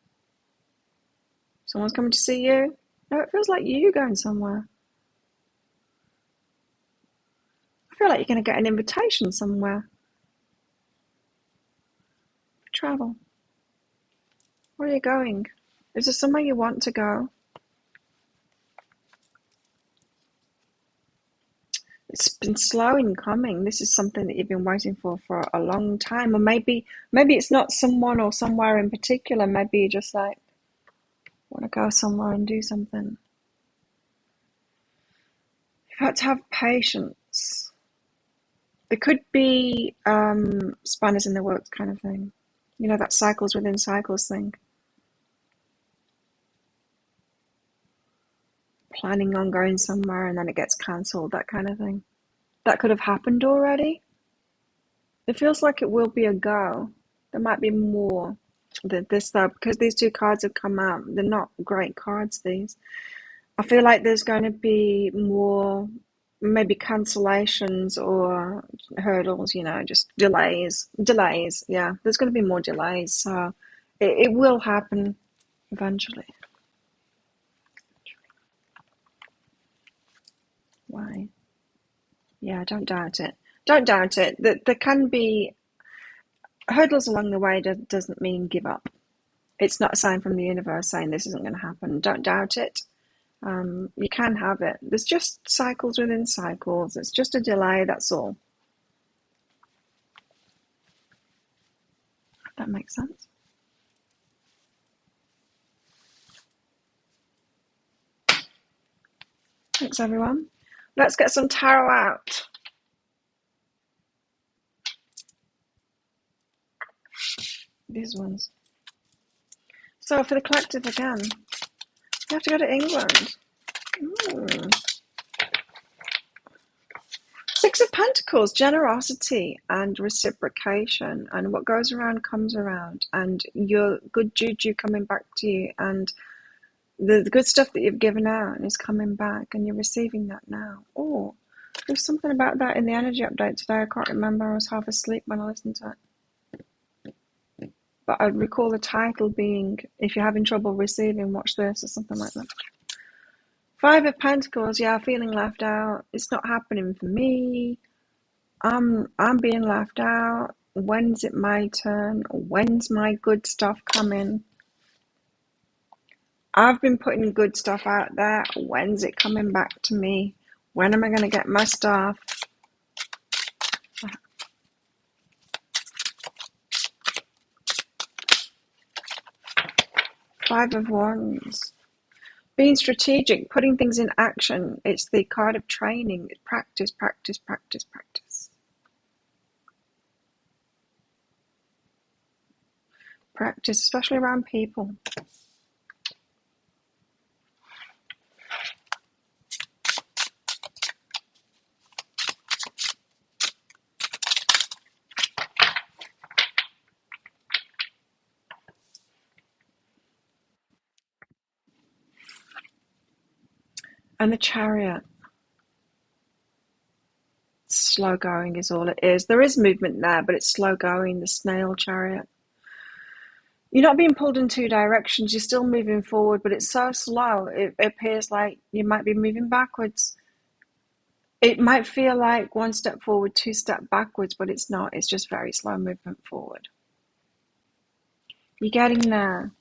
Someone's coming to see you? No, it feels like you going somewhere. I feel like you're going to get an invitation somewhere. Travel. Where are you going? Is there somewhere you want to go? It's been slow in coming. This is something that you've been waiting for a long time. Or maybe it's not someone or somewhere in particular. Maybe you just like want to go somewhere and do something. You've had to have patience. There could be spanners in the works kind of thing. You know, that cycles within cycles thing. Planning on going somewhere and then it gets cancelled, that kind of thing. That could have happened already. It feels like it will be a go. There might be more than this though, because these two cards have come out. They're not great cards, these. I feel like there's going to be more, maybe cancellations or hurdles, you know, just delays. Yeah, there's going to be more delays. So it will happen eventually. Why? Yeah, don't doubt it. Don't doubt it. There can be hurdles along the way. Doesn't mean give up. It's not a sign from the universe saying this isn't going to happen. Don't doubt it. You can have it. There's just cycles within cycles. It's just a delay, that's all. If that makes sense. Thanks, everyone. Let's get some tarot out. These ones. So for the collective again, you have to go to England. Six of Pentacles, generosity and reciprocation, and what goes around comes around, and your good juju coming back to you, and the good stuff that you've given out is coming back, and you're receiving that now. Oh, there's something about that in the energy update today. I can't remember. I was half asleep when I listened to it. But I recall the title being, if you're having trouble receiving, watch this, or something like that. Five of Pentacles, yeah, feeling left out. It's not happening for me. I'm being left out. When's it my turn? When's my good stuff coming? I've been putting good stuff out there. When's it coming back to me? When am I going to get my stuff? Five of Wands. Being strategic, putting things in action. It's the card of training. It's practice, practice, practice, practice. Practice, especially around people. And the Chariot. Slow going is all it is. There is movement there, but it's slow going, the snail chariot. You're not being pulled in two directions. You're still moving forward, but it's so slow. It appears like you might be moving backwards. It might feel like one step forward, two step backwards, but it's not. It's just very slow movement forward. You're getting there.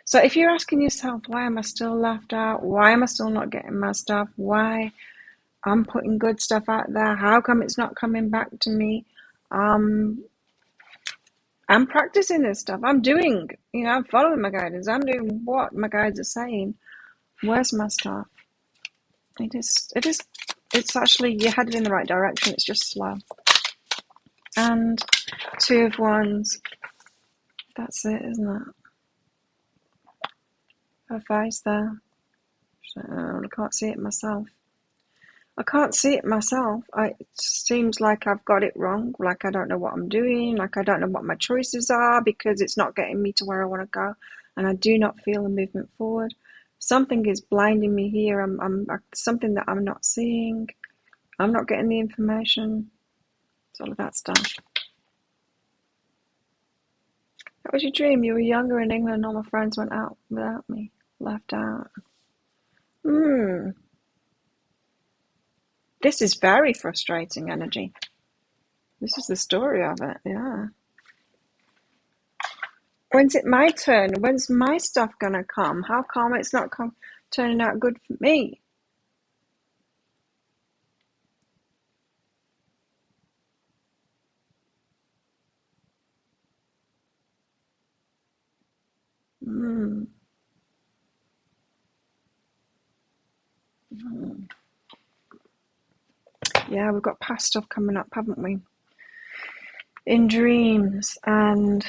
So if you're asking yourself, why am I still left out? Why am I still not getting my stuff? Why I'm putting good stuff out there? How come it's not coming back to me? I'm practicing this stuff. I'm doing, I'm following my guidance. I'm doing what my guides are saying. Where's my stuff? It's actually, you're headed in the right direction. It's just slow. And Two of Wands. That's it, isn't it? Her face there. I can't see it myself. It seems like I've got it wrong. Like I don't know what I'm doing. Like I don't know what my choices are because it's not getting me to where I want to go. And I do not feel a movement forward. Something is blinding me here. I'm something that I'm not seeing. I'm not getting the information. It's all of that stuff. That was your dream. You were younger in England and all my friends went out without me. Left out. This is very frustrating energy. This is the story of it, yeah. When's it my turn? When's my stuff gonna come? How come it's not turning out good for me? Yeah, we've got past stuff coming up, haven't we? In dreams, and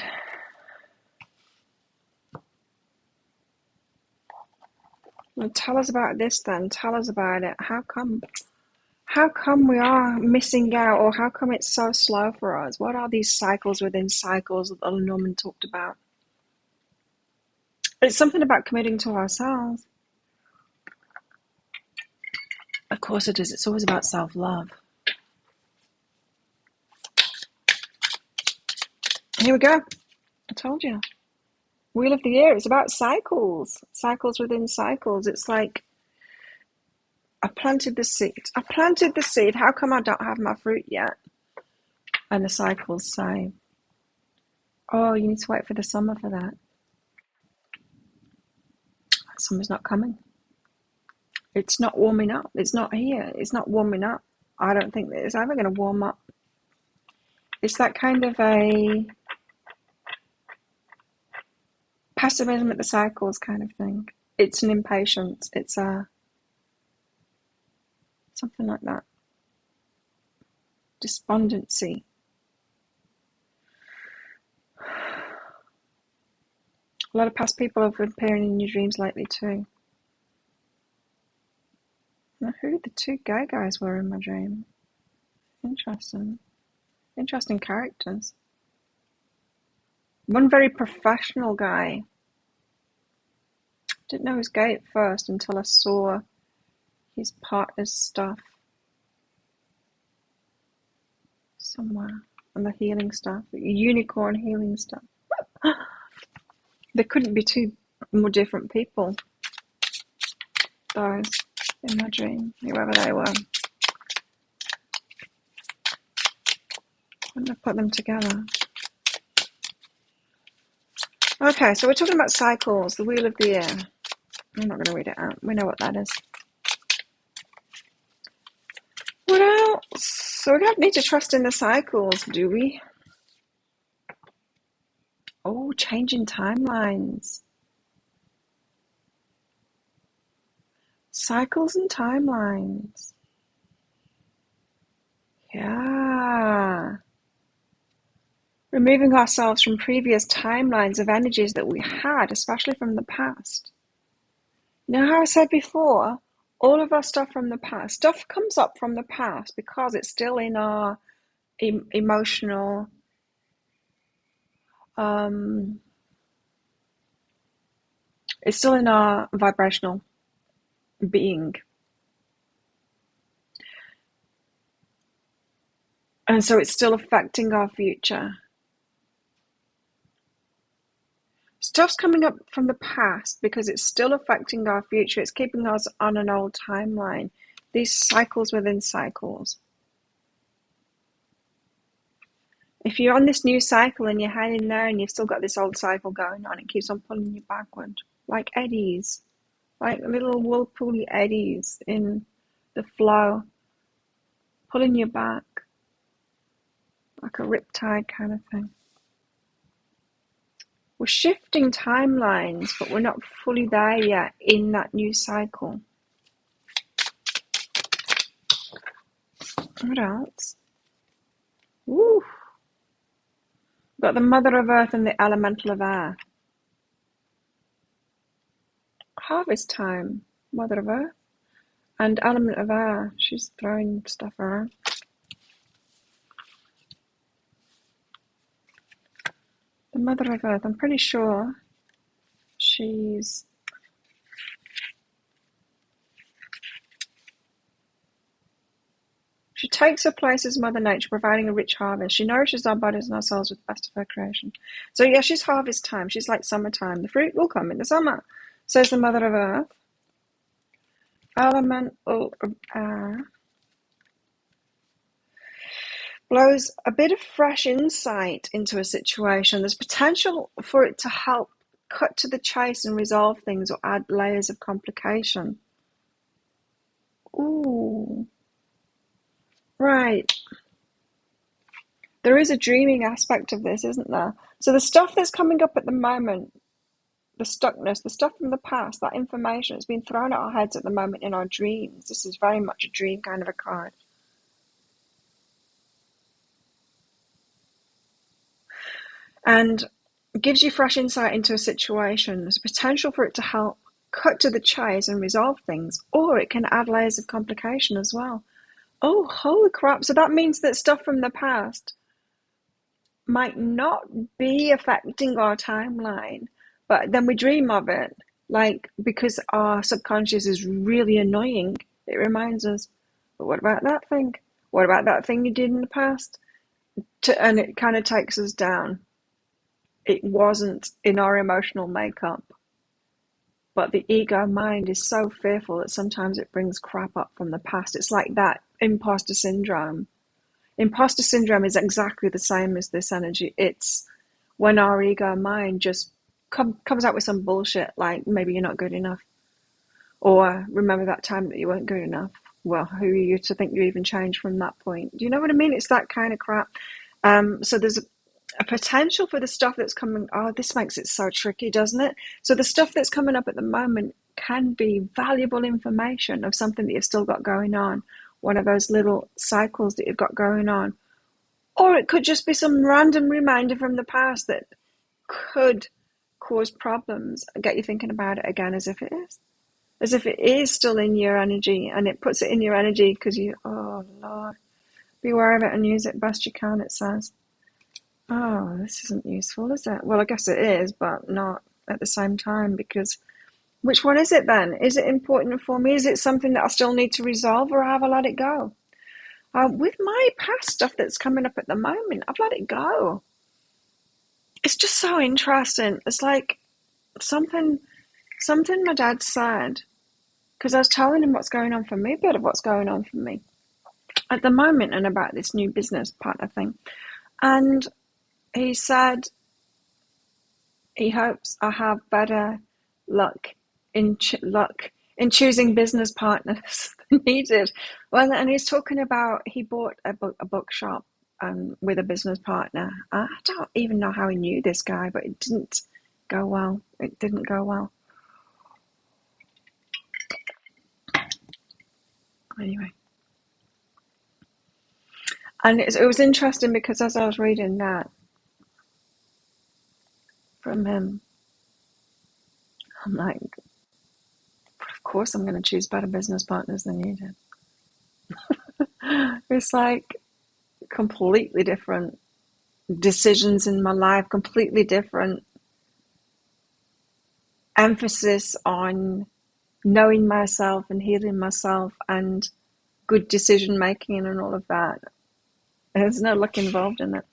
well, tell us about this then. Tell us about it. How come we are missing out, or how come it's so slow for us? What are these cycles within cycles that Norman talked about? It's something about committing to ourselves. Of course it is. It's always about self-love. Here we go. I told you. Wheel of the Year. It's about cycles. Cycles within cycles. It's like I planted the seed. How come I don't have my fruit yet? And the cycles say, oh, you need to wait for the summer for that. Summer's not coming. It's not warming up. It's not here. It's not warming up. I don't think that it's ever going to warm up. It's that kind of a pessimism at the cycles kind of thing. It's an impatience. It's a something like that. Despondency. A lot of past people have been appearing in your dreams lately too. Now, who the two gay guys were in my dream. Interesting. Interesting characters. One very professional guy. Didn't know he was gay at first until I saw his partner's stuff somewhere. And the healing stuff. The unicorn healing stuff. There couldn't be two more different people. Those in my dream, whoever they were. When I put them together. Okay, so we're talking about cycles, the wheel of the year. I'm not going to read it out. We know what that is. What else? So we don't need to trust in the cycles, do we? Oh, changing timelines. Cycles and timelines. Yeah. Removing ourselves from previous timelines of energies that we had, especially from the past. You know how I said before, all of our stuff from the past, stuff comes up from the past because it's still in our emotional, it's still in our vibrational being. And so it's still affecting our future. Stuff's coming up from the past because it's still affecting our future. It's keeping us on an old timeline. These cycles within cycles. If you're on this new cycle and you're hanging there and you've still got this old cycle going on, it keeps on pulling you backward. Like eddies. Like little whirlpool eddies in the flow. Pulling you back. Like a riptide kind of thing. We're shifting timelines, but we're not fully there yet in that new cycle. What else? Woo! We've got the Mother of Earth and the Elemental of Air. Harvest time, Mother of Earth. And Element of Air. She's throwing stuff around. The Mother of Earth, I'm pretty sure she takes her place as Mother Nature, providing a rich harvest. She nourishes our bodies and our souls with the best of her creation. So yeah, she's harvest time. She's like summertime. The fruit will come in the summer, says the Mother of Earth. Elemental of Air blows a bit of fresh insight into a situation. There's potential for it to help cut to the chase and resolve things or add layers of complication. Ooh. Right. There is a dreaming aspect of this, isn't there? So the stuff that's coming up at the moment, the stuckness, the stuff from the past, that information has been thrown at our heads at the moment in our dreams. This is very much a dream kind of a card. And gives you fresh insight into a situation. There's potential for it to help cut to the chase and resolve things, or it can add layers of complication as well. Oh, holy crap. So that means that stuff from the past might not be affecting our timeline, but then we dream of it, like because our subconscious is really annoying. It reminds us, but what about that thing? What about that thing you did in the past? And it kind of takes us down. It wasn't in our emotional makeup. But the ego mind is so fearful that sometimes it brings crap up from the past. It's like that imposter syndrome. Imposter syndrome is exactly the same as this energy. It's when our ego mind just comes out with some bullshit, like maybe you're not good enough. Or remember that time that you weren't good enough. Well, who are you to think you even changed from that point? Do you know what I mean? It's that kind of crap. So there's a potential for the stuff that's coming. Oh, this makes it so tricky, doesn't it? So the stuff that's coming up at the moment can be valuable information of something that you've still got going on. One of those little cycles that you've got going on. Or it could just be some random reminder from the past that could cause problems, get you thinking about it again as if it is. as if it is still in your energy, and it puts it in your energy because you, oh Lord, be aware of it and use it best you can, it says. Oh, this isn't useful, is it? Well, I guess it is, but not at the same time, because which one is it then? Is it important for me? Is it something that I still need to resolve, or have I let it go? With my past stuff that's coming up at the moment, I've let it go. It's just so interesting. It's like something my dad said, because I was telling him what's going on for me, a bit of what's going on for me at the moment, and about this new business partner thing. And he said he hopes I have better luck in choosing business partners than he did. Well, and he's talking about he bought a bookshop with a business partner. I don't even know how he knew this guy, but it didn't go well. It didn't go well. Anyway. And it was interesting because as I was reading that from him, I'm like, of course I'm going to choose better business partners than you did. It's like completely different decisions in my life, completely different emphasis on knowing myself and healing myself and good decision making and all of that. There's no luck involved in it.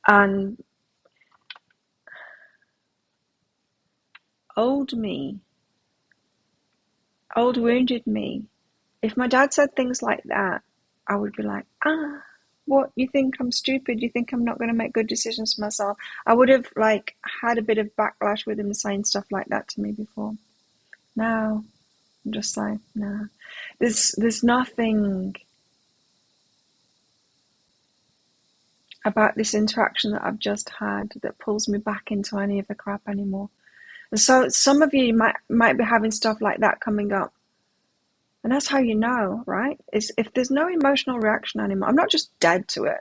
And old wounded me, if my dad said things like that, I would be like, what, you think I'm stupid? You think I'm not going to make good decisions for myself? I would have like had a bit of backlash with him saying stuff like that to me before. Now I'm just like, no. There's nothing about this interaction that I've just had that pulls me back into any of the crap anymore. And so some of you might be having stuff like that coming up. And that's how you know, right? Is if there's no emotional reaction anymore. I'm not just dead to it.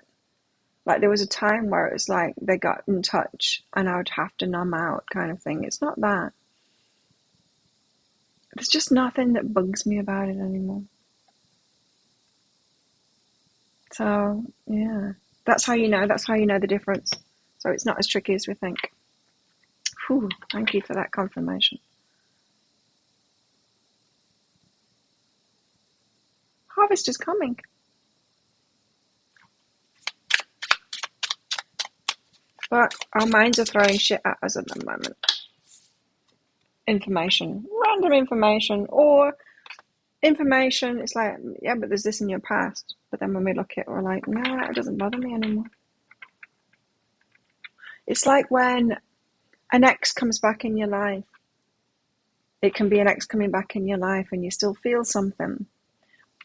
Like there was a time where it was like they got in touch and I would have to numb out kind of thing. It's not that. There's just nothing that bugs me about it anymore. So, yeah. That's how you know. That's how you know the difference. So it's not as tricky as we think. Whew, thank you for that confirmation. Harvest is coming. But our minds are throwing shit at us at the moment. Information. Random information. Or information, it's like, yeah, but there's this in your past. But then when we look at it, we're like, no, it doesn't bother me anymore. It's like when an ex comes back in your life. It can be an ex coming back in your life and you still feel something.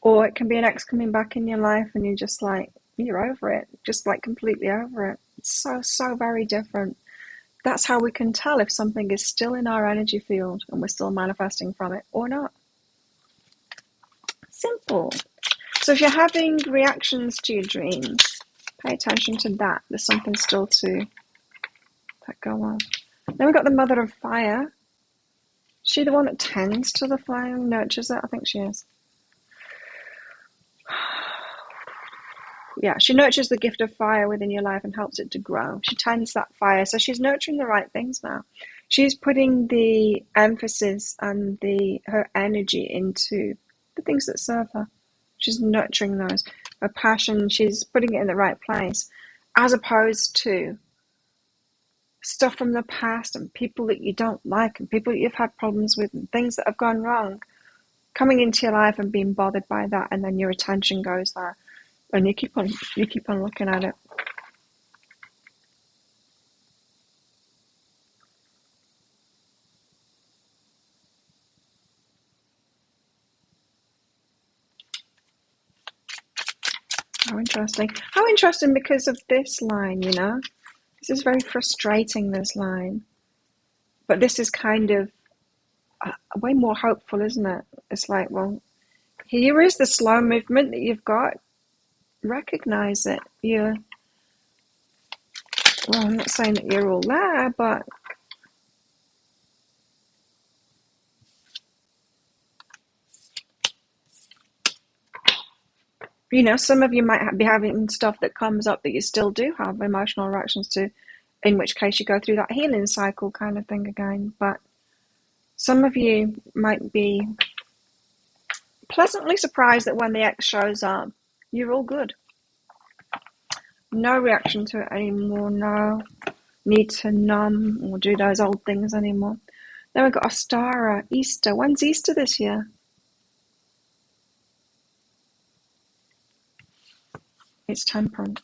Or it can be an ex coming back in your life and you're just like, you're over it. Just like completely over it. It's so very different. That's how we can tell if something is still in our energy field and we're still manifesting from it or not. Simple. So if you're having reactions to your dreams, pay attention to that. There's something still to go on. Then we've got the Mother of Fire. Is she the one that tends to the fire and nurtures it? I think she is. Yeah, she nurtures the gift of fire within your life and helps it to grow. She tends that fire. So she's nurturing the right things now. She's putting the emphasis and her energy into the things that serve her. She's nurturing those. Her passion, she's putting it in the right place. As opposed to stuff from the past and people that you don't like and people that you've had problems with and things that have gone wrong. Coming into your life and being bothered by that, and then your attention goes there. And you keep on looking at it. How interesting. How interesting because of this line, you know? This is very frustrating, this line. But this is kind of way more hopeful, isn't it? It's like, well, here is the slow movement that you've got. Recognize it. Well, I'm not saying that you're all there, but Some of you might be having stuff that comes up that you still do have emotional reactions to, in which case you go through that healing cycle kind of thing again. But some of you might be pleasantly surprised that when the ex shows up, you're all good. No reaction to it anymore, no need to numb or do those old things anymore. Then we've got Ostara, Easter. When's Easter this year? It's Temperance.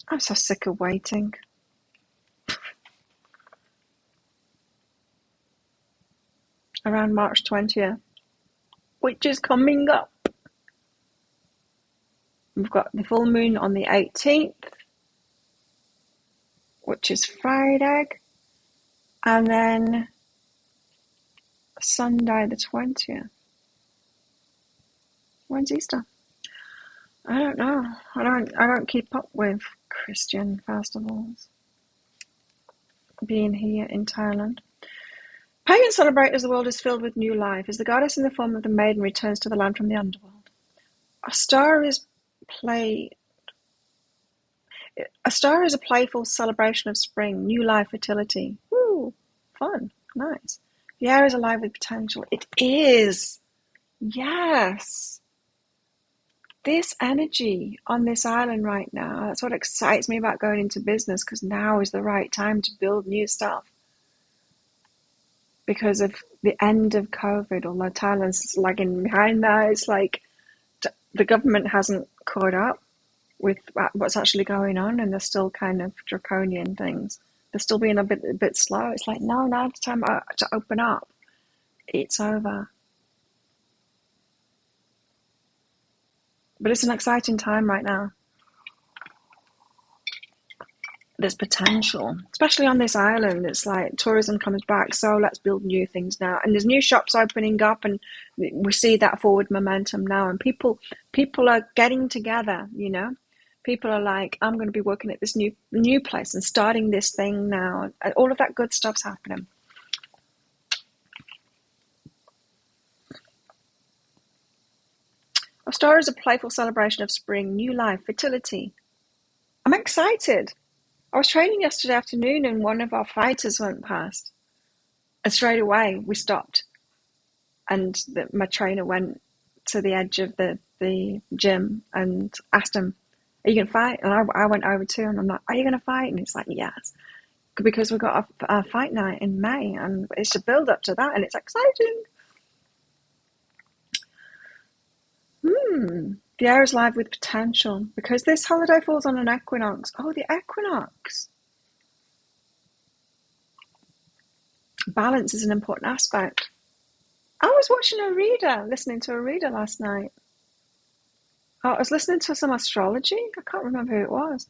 I'm so sick of waiting. Around March 20th, which is coming up. We've got the full moon on the 18th, which is Friday, and then Sunday the 20th. When's Easter? I don't know. I don't keep up with Christian festivals. Being here in Thailand. Pagan celebrate as the world is filled with new life, as the goddess in the form of the maiden returns to the land from the underworld. A star is a playful celebration of spring, new life, fertility. Woo! Fun. Nice. The air is alive with potential. It is. Yes. This energy on this island right now, that's what excites me about going into business, because now is the right time to build new stuff. Because of the end of COVID, although Thailand's lagging behind there, it's like the government hasn't caught up with what's actually going on, and they're still kind of draconian things. They're still being a bit slow. It's like, no, now it's time to open up. It's over. But it's an exciting time right now. There's potential, especially on this island. It's like tourism comes back, so let's build new things now. And there's new shops opening up, and we see that forward momentum now. And people are getting together. People are like, I'm going to be working at this new place and starting this thing now. And all of that good stuff's happening. Our star is a playful celebration of spring, new life, fertility. I'm excited. I was training yesterday afternoon, and one of our fighters went past. And straight away, we stopped. And my trainer went to the edge of the gym and asked him, are you going to fight? And I went over too, and I'm like, are you going to fight? And he's like, yes. Because we've got a fight night in May, and it's a build up to that, and it's exciting. The air is live with potential, because this holiday falls on an equinox. Oh, the equinox. Balance is an important aspect. I was listening to a reader last night. I was listening to some astrology. I can't remember who it was.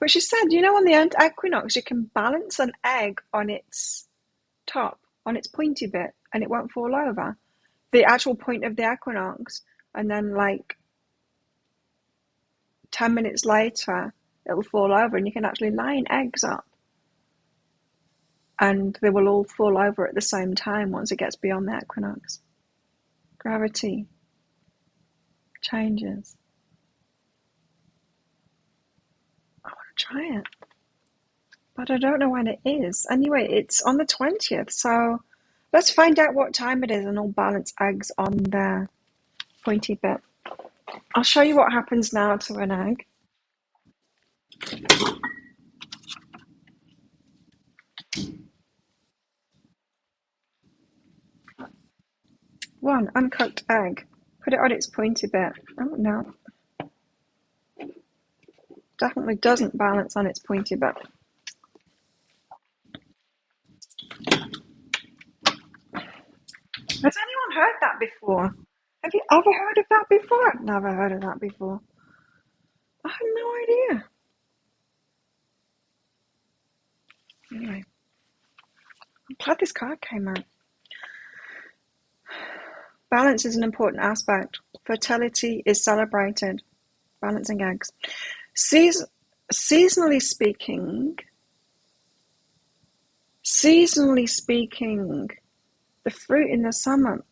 But she said, on the equinox, you can balance an egg on its top, on its pointy bit, and it won't fall over. The actual point of the equinox. And then 10 minutes later, it'll fall over, and you can actually line eggs up. And they will all fall over at the same time once it gets beyond the equinox. Gravity changes. I want to try it, but I don't know when it is. Anyway, it's on the 20th, so let's find out what time it is, and I'll balance eggs on the pointy bit. I'll show you what happens now to an egg. One uncooked egg. Put it on its pointy bit. Oh no. Definitely doesn't balance on its pointy bit. Has anyone heard that before? Have you ever heard of that before? I've never heard of that before. I had no idea. Anyway, I'm glad this card came out. Balance is an important aspect. Fertility is celebrated. Balancing eggs. Seasonally speaking, The fruit in the summer.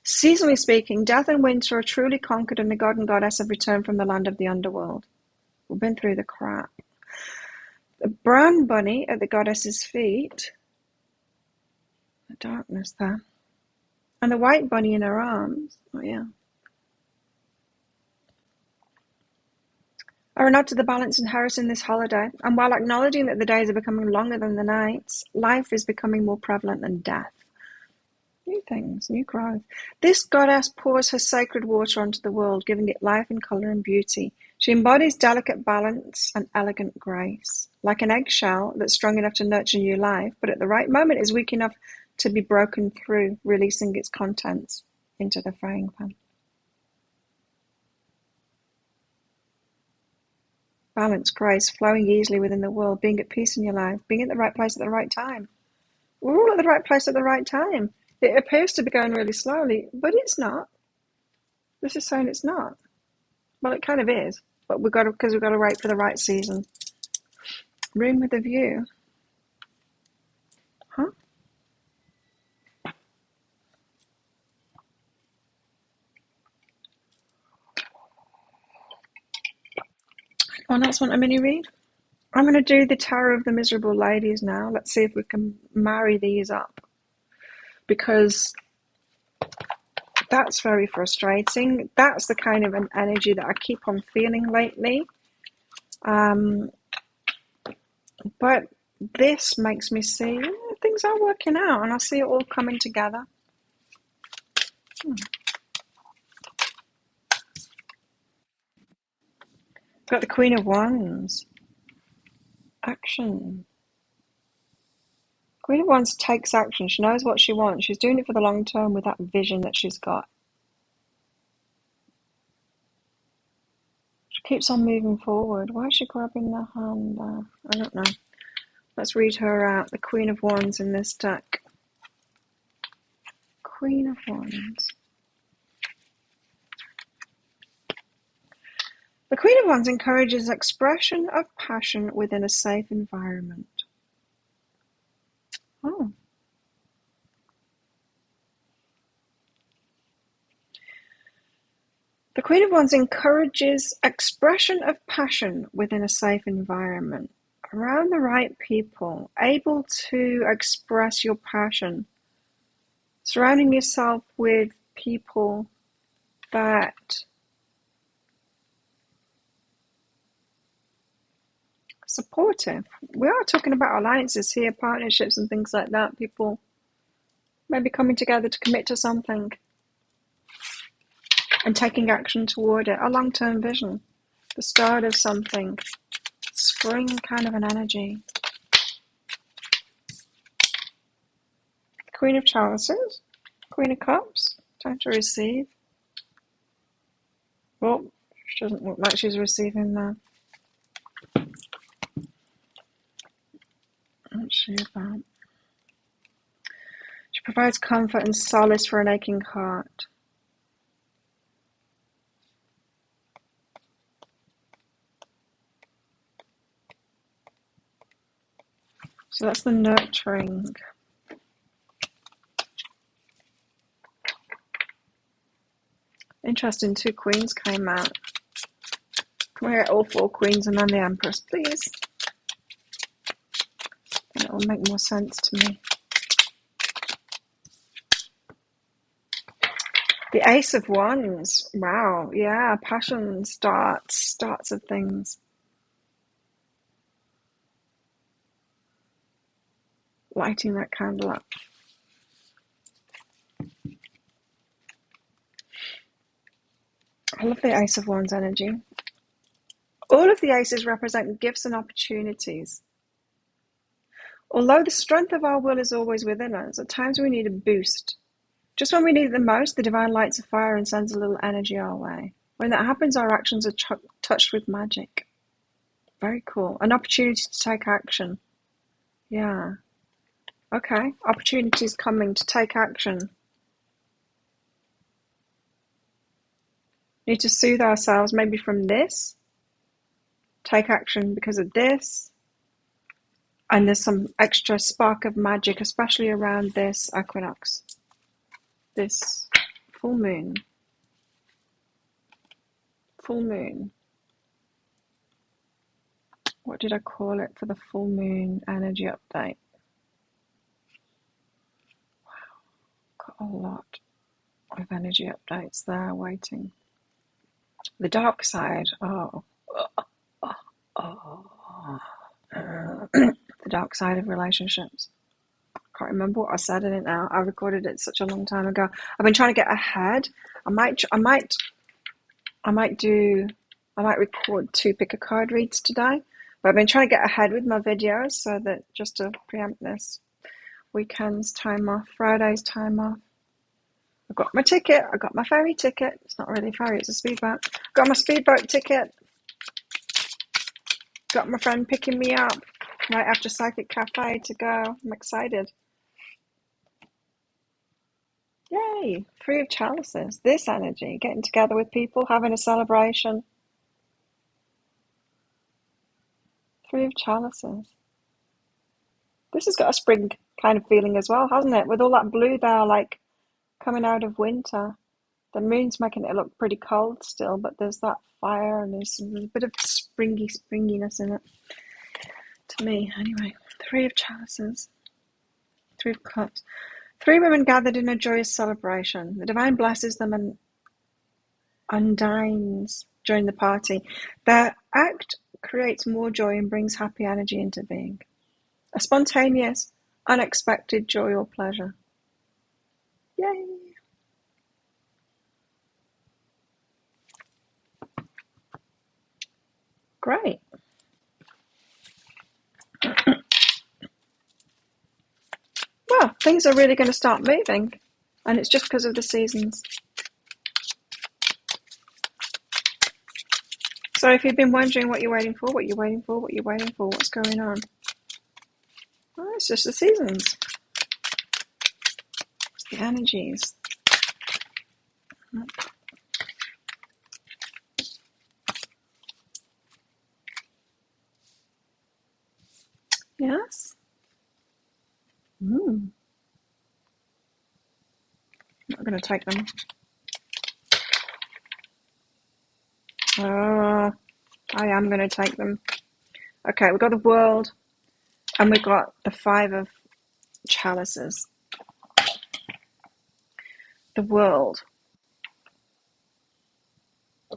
Seasonally speaking, death and winter are truly conquered and the god and goddess have returned from the land of the underworld. We've been through the crap. The brown bunny at the goddess's feet. The darkness there. And the white bunny in her arms. Oh, yeah. Are a nod to the balance inherent in this holiday, and while acknowledging that the days are becoming longer than the nights, life is becoming more prevalent than death. New things, new growth. This goddess pours her sacred water onto the world, giving it life and colour and beauty. She embodies delicate balance and elegant grace, like an eggshell that's strong enough to nurture new life, but at the right moment is weak enough to be broken through, releasing its contents into the frying pan. Balance, grace, flowing easily within the world, being at peace in your life, being at the right place at the right time. We're all at the right place at the right time. It appears to be going really slowly, but it's not. This is saying it's not. Well, it kind of is, but we've got to wait for the right season. Room with a view. Huh? Anyone else want a mini read? I'm going to do the Tower of the Miserable Ladies now. Let's see if we can marry these up. Because that's very frustrating. That's the kind of an energy that I keep on feeling lately. But this makes me see things are working out, and I see it all coming together. Got the Queen of Wands. Action. Queen of Wands takes action. She knows what she wants. She's doing it for the long term with that vision that she's got. She keeps on moving forward. Why is she grabbing the hand? I don't know. Let's read her out. The Queen of Wands in this deck. Queen of Wands. The Queen of Wands encourages expression of passion within a safe environment. Oh. The Queen of Wands encourages expression of passion within a safe environment. Around the right people, able to express your passion. Surrounding yourself with people that supportive. We are talking about alliances here, partnerships and things like that. People maybe coming together to commit to something and taking action toward it. A long-term vision, the start of something, spring kind of an energy. Queen of Chalices, Queen of Cups, time to receive. Well, she doesn't look like she's receiving now. What's she about? She provides comfort and solace for an aching heart. So that's the nurturing. Interesting, 2 queens came out. Can we get all 4 queens and then the Empress, please? It will make more sense to me. The Ace of Wands. Wow, yeah, passion starts of things. Lighting that candle up. I love the Ace of Wands energy. All of the aces represent gifts and opportunities. Although the strength of our will is always within us, at times we need a boost. Just when we need it the most, the divine lights a fire and sends a little energy our way. When that happens, our actions are touched with magic. Very cool. An opportunity to take action. Yeah. Okay. Opportunities coming to take action. Need to soothe ourselves maybe from this. Take action because of this. And there's some extra spark of magic, especially around this equinox, this full moon. Full moon. What did I call it for the full moon energy update? Got a lot of energy updates there waiting. The dark side. Oh. The dark side of relationships. Can't remember what I said in it now. I recorded it such a long time ago. I've been trying to get ahead. I might record 2 pick a card reads today, but I've been trying to get ahead with my videos so that just to preempt this weekend's time off, Friday's time off. I've got my ticket. I got my ferry ticket. It's not really a ferry, it's a speedboat. Got my speedboat ticket. Got my friend picking me up right after Psychic Cafe to go. I'm excited. Yay! 3 of Chalices. This energy, getting together with people, having a celebration. 3 of Chalices. This has got a spring kind of feeling as well, hasn't it? With all that blue there, like coming out of winter. The moon's making it look pretty cold still, but there's that fire and there's a bit of springiness in it. To me, anyway. 3 of Chalices. 3 of Cups. 3 women gathered in a joyous celebration. The divine blesses them and undines during the party. Their act creates more joy and brings happy energy into being. A spontaneous, unexpected joy or pleasure. Yay! Great. Well, things are really going to start moving, and it's just because of the seasons. So if you've been wondering what you're waiting for, what's going on? Well, it's just the seasons. It's the energies. Yes? I'm not going to take them. I am going to take them. Okay, we've got the World, and we've got the 5 of Chalices. The World.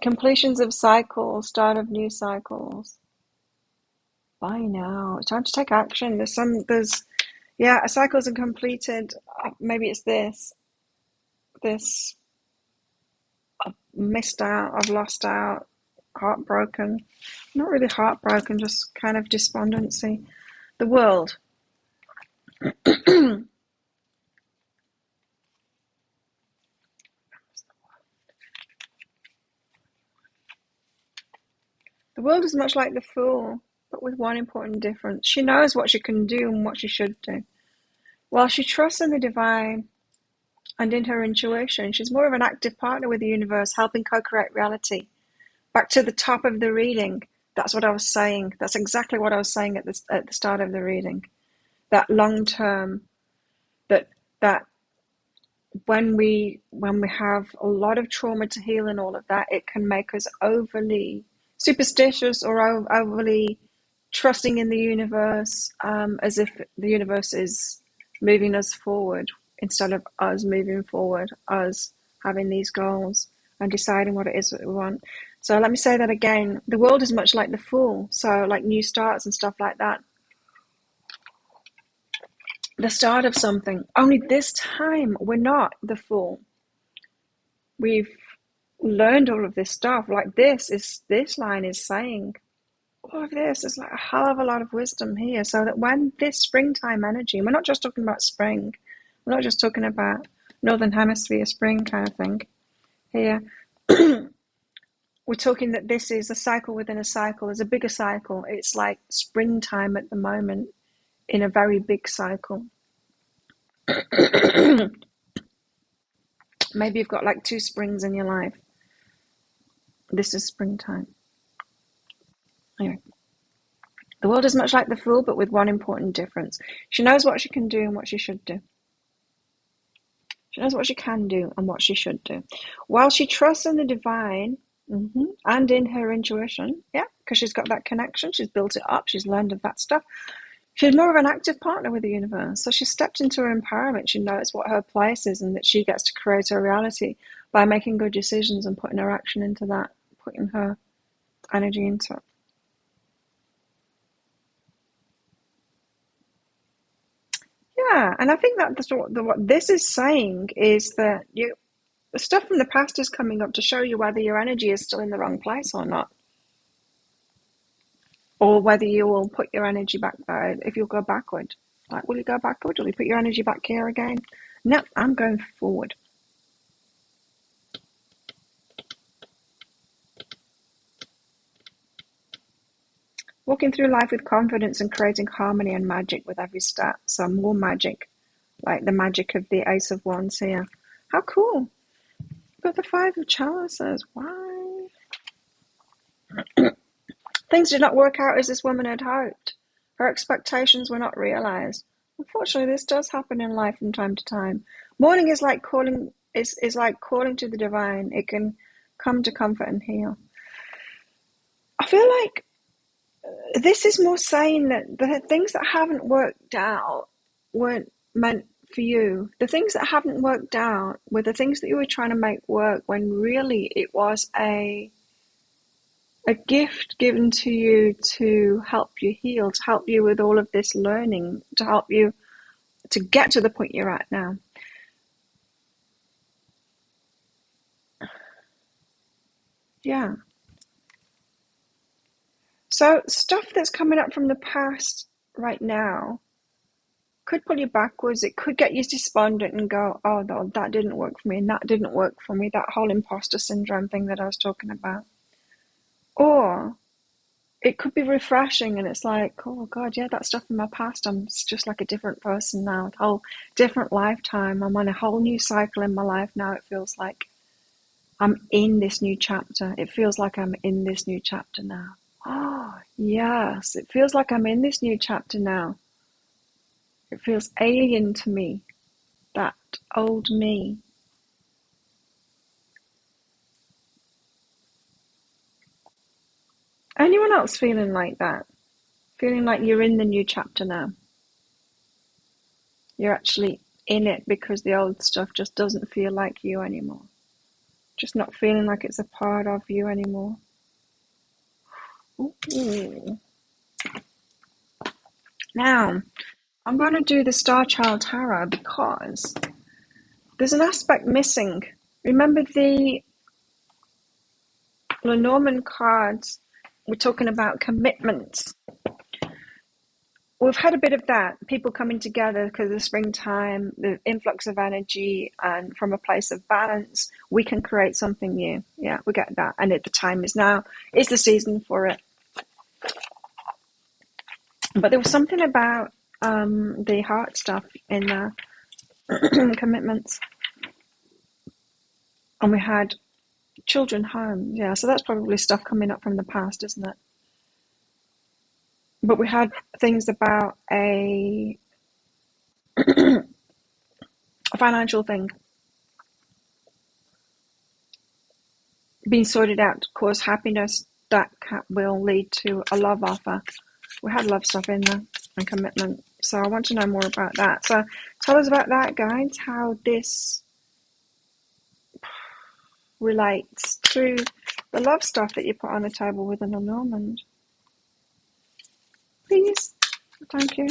Completions of cycles, start of new cycles. By now, it's time to take action. A cycle isn't completed. Maybe it's this. I've missed out, I've lost out, heartbroken. Not really heartbroken, just kind of despondency. The World. The World is much like the Fool, but with one important difference. She knows what she can do and what she should do. While she trusts in the divine and in her intuition, she's more of an active partner with the universe, helping co-create reality. Back to the top of the reading, that's what I was saying. That's exactly what I was saying at the start of the reading. That long term, that when we have a lot of trauma to heal and all of that, it can make us overly superstitious or overly trusting in the universe, as if the universe is moving us forward instead of us moving forward, us having these goals and deciding what it is that we want. So let me say that again. The World is much like the Fool, so like new starts and stuff like that. The start of something. Only this time we're not the Fool. We've learned all of this stuff. Like this line is saying all of this. There's like a hell of a lot of wisdom here. So that when this springtime energy, and we're not just talking about spring, we're not just talking about Northern Hemisphere spring kind of thing here. We're talking that this is a cycle within a cycle. There's a bigger cycle. It's like springtime at the moment in a very big cycle. Maybe you've got like 2 springs in your life. This is springtime. Anyway. The world is much like the fool, but with one important difference. She knows what she can do and what she should do. She knows what she can do and what she should do. While she trusts in the divine, and in her intuition, yeah, because she's got that connection, she's built it up, she's learned of that stuff. She's more of an active partner with the universe. So she stepped into her empowerment. She knows what her place is and that she gets to create her reality by making good decisions and putting her action into that, putting her energy into it. Yeah, and I think that what this is saying is that the stuff from the past is coming up to show you whether your energy is still in the wrong place or not, or whether you will put your energy back there. If you'll go backward, like, will you go backward? Will you put your energy back here again? No, I'm going forward. Walking through life with confidence and creating harmony and magic with every step. So more magic, like the magic of the Ace of Wands here. How cool. Got the Five of Chalices. Why? Things did not work out as this woman had hoped. Her expectations were not realized. Unfortunately, this does happen in life from time to time. Mourning is like calling is like calling to the divine. It can come to comfort and heal. I feel like this is more saying that the things that haven't worked out weren't meant for you. The things that haven't worked out were the things that you were trying to make work, when really it was a gift given to you to help you heal, to help you with all of this learning, to help you to get to the point you're at now. Yeah. So stuff that's coming up from the past right now could pull you backwards. It could get you despondent and go, oh, no, that didn't work for me, and that didn't work for me, that whole imposter syndrome thing that I was talking about. Or it could be refreshing and it's like, oh God, yeah, that stuff in my past, I'm just like a different person now, a whole different lifetime. I'm on a whole new cycle in my life now. It feels like I'm in this new chapter. It feels like I'm in this new chapter now. Oh, yes, it feels like I'm in this new chapter now. It feels alien to me, that old me. Anyone else feeling like that? Feeling like you're in the new chapter now? You're actually in it because the old stuff just doesn't feel like you anymore. Just not feeling like it's a part of you anymore. Ooh. Now, I'm going to do the Starchild Tarot because there's an aspect missing. Remember the Lenormand cards? We're talking about commitments. We've had a bit of that, people coming together because of the springtime, the influx of energy, and from a place of balance, we can create something new. Yeah, we get that. And the time is now. It's the season for it. But there was something about the heart stuff in commitments. And we had children home. Yeah, so that's probably stuff coming up from the past, isn't it? But we had things about a financial thing being sorted out to cause happiness that will lead to a love offer. We had love stuff in there and commitment. So I want to know more about that. So tell us about that, guys, how this relates to the love stuff that you put on the table with an Normand. Please. Thank you.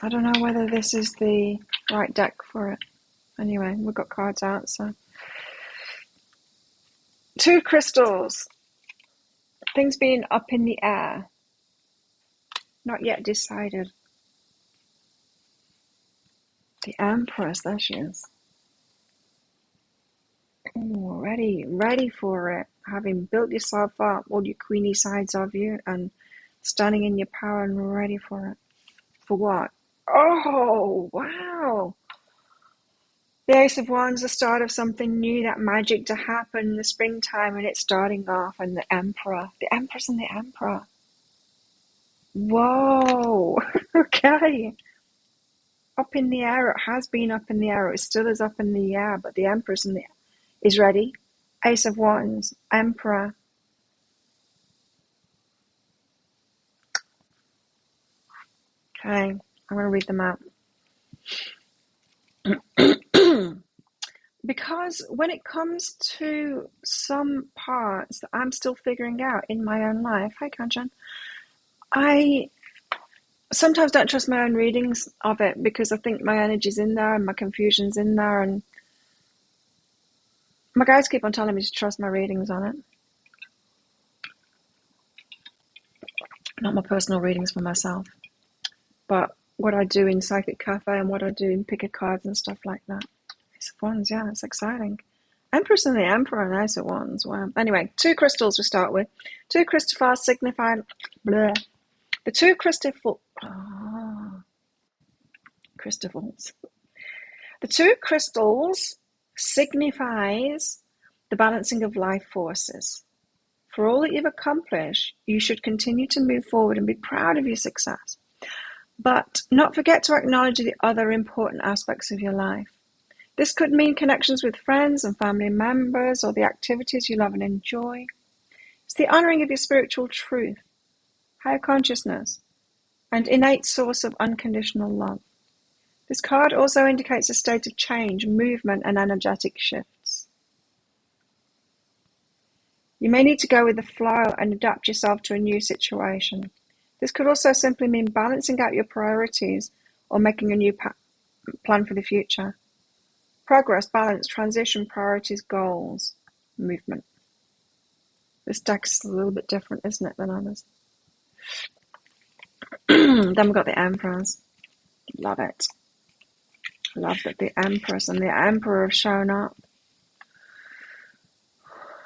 I don't know whether this is the right deck for it. Anyway, we've got cards out, so. Two crystals. Things being up in the air. Not yet decided. The Empress, there she is. Ooh, ready for it. Having built yourself up, all your queenie sides of you, and standing in your power and ready for it. For what? Oh, wow. The Ace of Wands, the start of something new, that magic to happen in the springtime, and it's starting off. And the Emperor, the Empress and the Emperor. Whoa, okay. Up in the air, it has been up in the air, it still is up in the air, but the Empress and the is ready. Ace of Wands, Emperor. Okay, I'm going to read them out. Because when it comes to some parts that I'm still figuring out in my own life, hi Kanchan, I sometimes don't trust my own readings of it because I think my energy's in there and my confusion's in there, and my guides keep on telling me to trust my readings on it. Not my personal readings for myself, but what I do in Psychic Cafe and what I do in Pick a Cards and stuff like that. Ace of Wands, yeah, it's exciting. Empress and the Emperor and Ace of Wands, wow. Anyway, 2 crystals we start with. 2 crystals signify bleh. The 2 crystals. The 2 crystals signifies the balancing of life forces. For all that you've accomplished, you should continue to move forward and be proud of your success. But not forget to acknowledge the other important aspects of your life. This could mean connections with friends and family members, or the activities you love and enjoy. It's the honoring of your spiritual truth, higher consciousness, and innate source of unconditional love. This card also indicates a state of change, movement, and energetic shifts. You may need to go with the flow and adapt yourself to a new situation. This could also simply mean balancing out your priorities or making a new plan for the future. Progress, balance, transition, priorities, goals, movement. This deck's a little bit different, isn't it, than others? Then we've got the Emperors. Love it. Love that the Empress and the Emperor have shown up.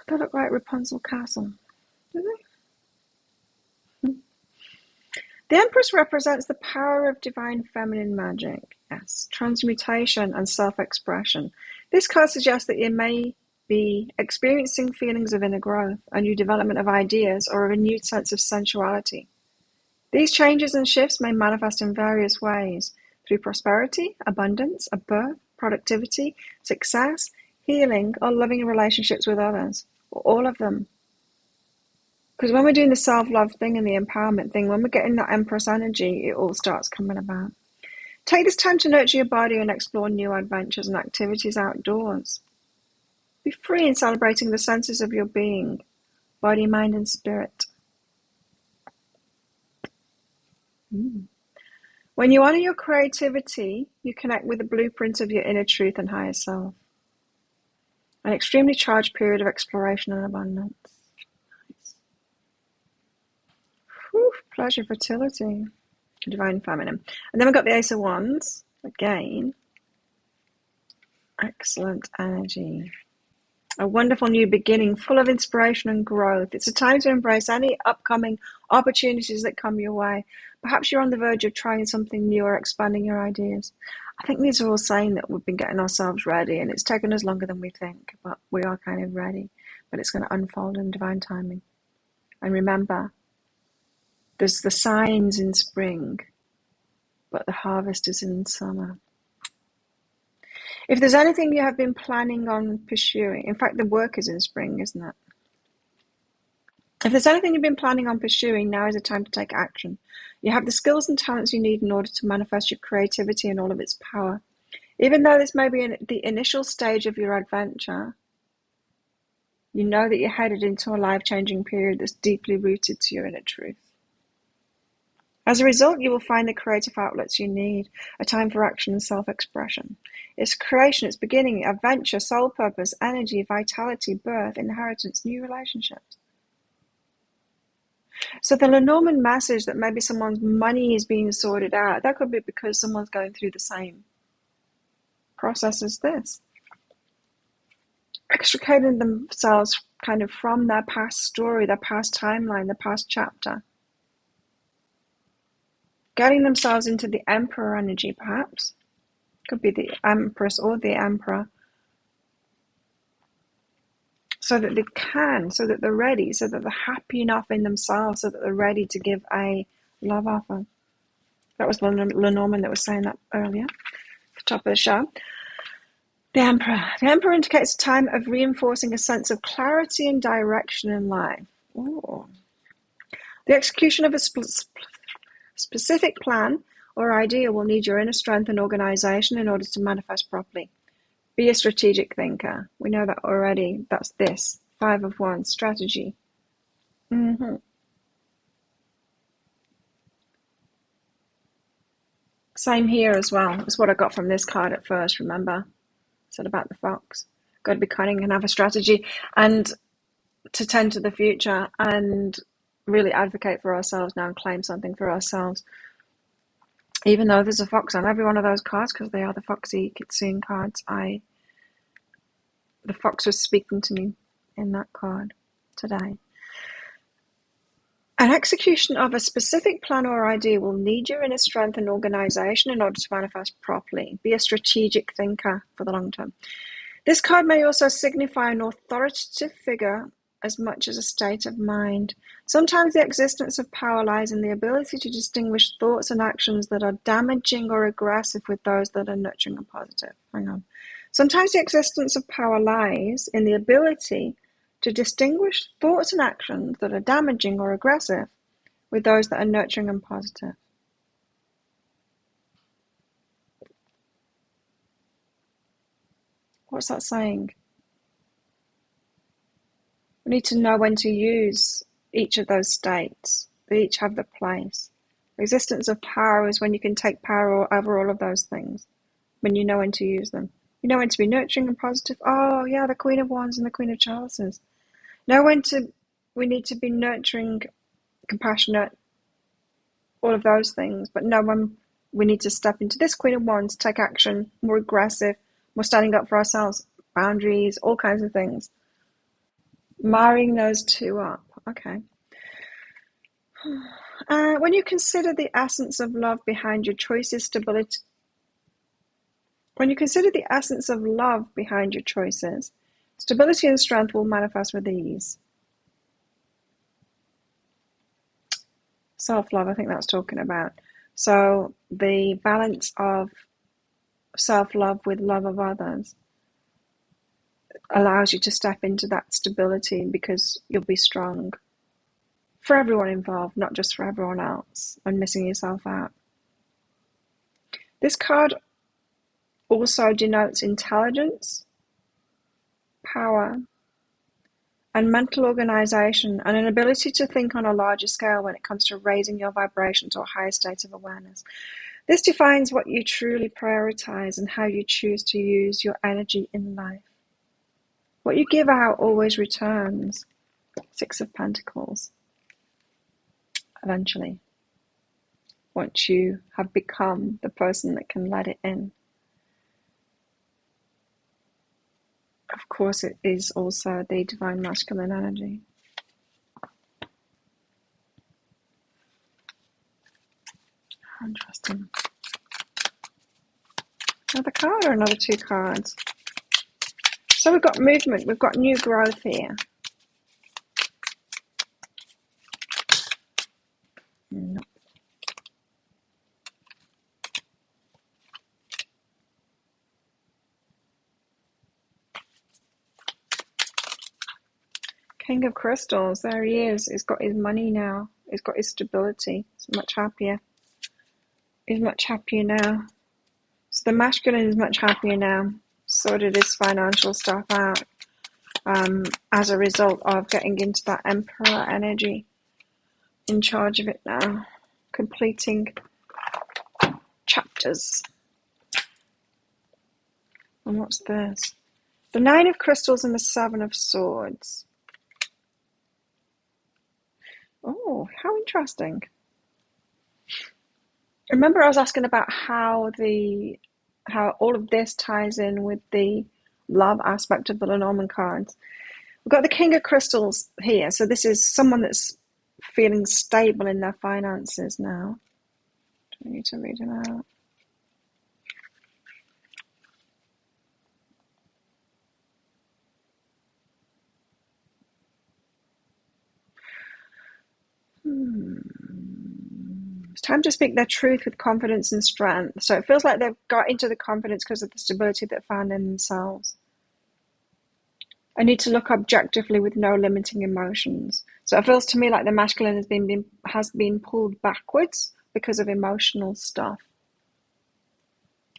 They look like Rapunzel Castle, do they? The Empress represents the power of divine feminine magic. Yes, transmutation and self-expression. This card suggests that you may be experiencing feelings of inner growth, a new development of ideas, or a renewed sense of sensuality. These changes and shifts may manifest in various ways, through prosperity, abundance, a birth, productivity, success, healing, or loving relationships with others, or all of them. Because when we're doing the self-love thing and the empowerment thing, when we're getting that Empress energy, it all starts coming about. Take this time to nurture your body and explore new adventures and activities outdoors. Be free in celebrating the senses of your being, body, mind, and spirit. When you honor your creativity, you connect with the blueprint of your inner truth and higher self. An extremely charged period of exploration and abundance. Nice. Whew, pleasure, fertility, divine feminine. And then we've got the Ace of Wands. Again, excellent energy. A wonderful new beginning, full of inspiration and growth. It's a time to embrace any upcoming opportunities that come your way. Perhaps you're on the verge of trying something new or expanding your ideas. I think these are all saying that we've been getting ourselves ready, and it's taken us longer than we think, but we are kind of ready. But it's going to unfold in divine timing. And remember, there's the signs in spring, but the harvest is in summer. If there's anything you have been planning on pursuing, in fact, the work is in spring, isn't it? If there's anything you've been planning on pursuing, now is the time to take action. You have the skills and talents you need in order to manifest your creativity in all of its power. Even though this may be the initial stage of your adventure, you know that you're headed into a life-changing period that's deeply rooted to your inner truth. As a result, you will find the creative outlets you need, a time for action and self-expression. It's creation, it's beginning, adventure, soul purpose, energy, vitality, birth, inheritance, new relationships. So the Lenormand message that maybe someone's money is being sorted out, that could be because someone's going through the same process as this. Extricating themselves kind of from their past story, their past timeline, their past chapter. Getting themselves into the Emperor energy, perhaps. Could be the Empress or the Emperor. So that they can, so that they're ready, so that they're happy enough in themselves, so that they're ready to give a love offer. That was Lenormand that was saying that earlier, at the top of the show. The Emperor. The Emperor indicates a time of reinforcing a sense of clarity and direction in life. Ooh. The execution of a specific plan or idea will need your inner strength and organization in order to manifest properly. Be a strategic thinker. We know that already. That's this. 5 of Wands, strategy. Same here as well. That's what I got from this card at first, remember? I said about the fox. Got to be cunning and have a strategy and to tend to the future and really advocate for ourselves now and claim something for ourselves. Even though there's a fox on every one of those cards, because they are the foxy kitsune cards, the fox was speaking to me in that card today. An execution of a specific plan or idea will need your inner strength and organization in order to manifest properly. Be a strategic thinker for the long term. This card may also signify an authoritative figure as much as a state of mind. Sometimes the existence of power lies in the ability to distinguish thoughts and actions that are damaging or aggressive with those that are nurturing and positive. Hang on. Sometimes the existence of power lies in the ability to distinguish thoughts and actions that are damaging or aggressive with those that are nurturing and positive. What's that saying? We need to know when to use each of those states. They each have their place. The existence of power is when you can take power over all of those things, when you know when to use them. You know when to be nurturing and positive. Oh, yeah, the Queen of Wands and the Queen of Chalices. Know when we need to be nurturing, compassionate, all of those things, but know when we need to step into this Queen of Wands, take action, more aggressive, more standing up for ourselves, boundaries, all kinds of things. Marrying those two up. Okay. When you consider the essence of love behind your choices, stability. When you consider the essence of love behind your choices, stability and strength will manifest with ease. Self-love, I think that's talking about. So the balance of self-love with love of others allows you to step into that stability because you'll be strong for everyone involved, not just for everyone else, and missing yourself out. This card also denotes intelligence, power, and mental organization, and an ability to think on a larger scale when it comes to raising your vibration to a higher state of awareness. This defines what you truly prioritize and how you choose to use your energy in life. What you give out always returns. 6 of Pentacles. Eventually. Once you have become the person that can let it in. Of course, it is also the divine masculine energy. Interesting. Another card or another 2 cards? So we've got movement, we've got new growth here. No. King of Crystals, there he is. He's got his money now. He's got his stability. He's much happier. He's much happier now. So the masculine is much happier now. Sorted his financial stuff out as a result of getting into that Emperor energy. In charge of it now. Completing chapters. And what's this? The 9 of Crystals and the 7 of Swords. Oh, how interesting. Remember I was asking about how all of this ties in with the love aspect of the Lenormand cards. We've got the King of Crystals here. So this is someone that's feeling stable in their finances now. Do I need to read it out? It's time to speak their truth with confidence and strength. So it feels like they've got into the confidence because of the stability that they found in themselves. I need to look objectively with no limiting emotions. So it feels to me like the masculine has been pulled backwards because of emotional stuff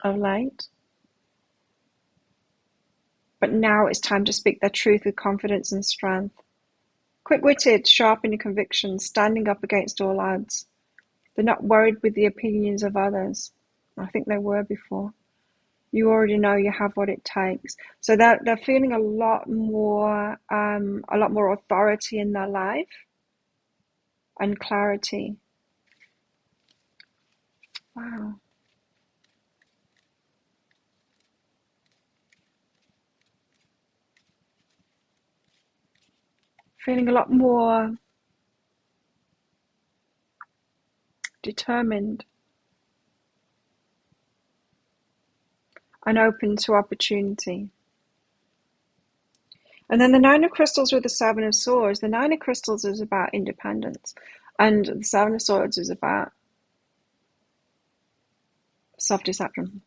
of late. But now it's time to speak their truth with confidence and strength. Quick-witted, sharp in your convictions, standing up against all odds. They're not worried with the opinions of others. I think they were before. You already know you have what it takes. So they're feeling a lot more authority in their life and clarity. Wow. Feeling a lot more determined and open to opportunity. And then the Nine of Crystals with the Seven of Swords. The Nine of Crystals is about independence, and the Seven of Swords is about self-deception.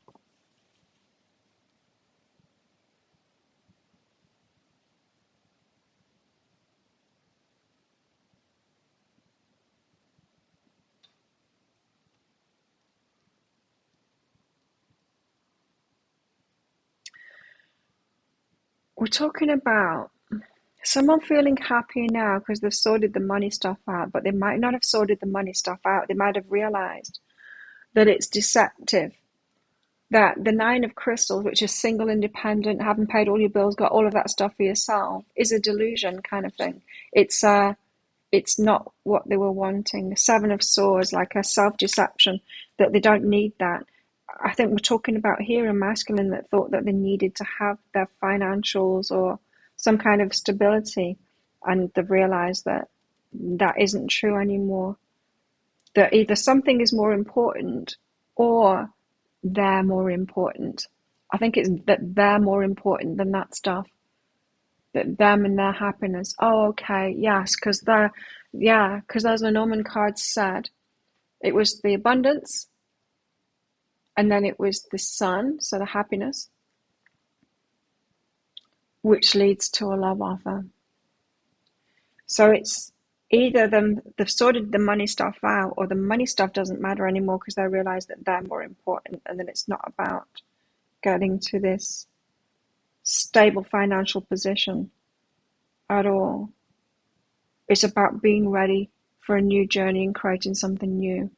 We're talking about someone feeling happy now because they've sorted the money stuff out, but they might not have sorted the money stuff out. They might have realized that it's deceptive. That the Nine of Crystals, which is single, independent, haven't paid all your bills, got all of that stuff for yourself, is a delusion kind of thing. It's not what they were wanting. The Seven of Swords, like a self-deception, that they don't need that. I think we're talking about here a masculine that thought that they needed to have their financials or some kind of stability, and they've realized that that isn't true anymore. That either something is more important or they're more important. I think it's that they're more important than that stuff. That them and their happiness. Oh, okay, yes, because as the Norman cards said, it was the abundance, and then it was the sun, so the happiness, which leads to a love offer. So it's either they've sorted the money stuff out, or the money stuff doesn't matter anymore because they realize that they're more important, and then it's not about getting to this stable financial position at all. It's about being ready for a new journey and creating something new.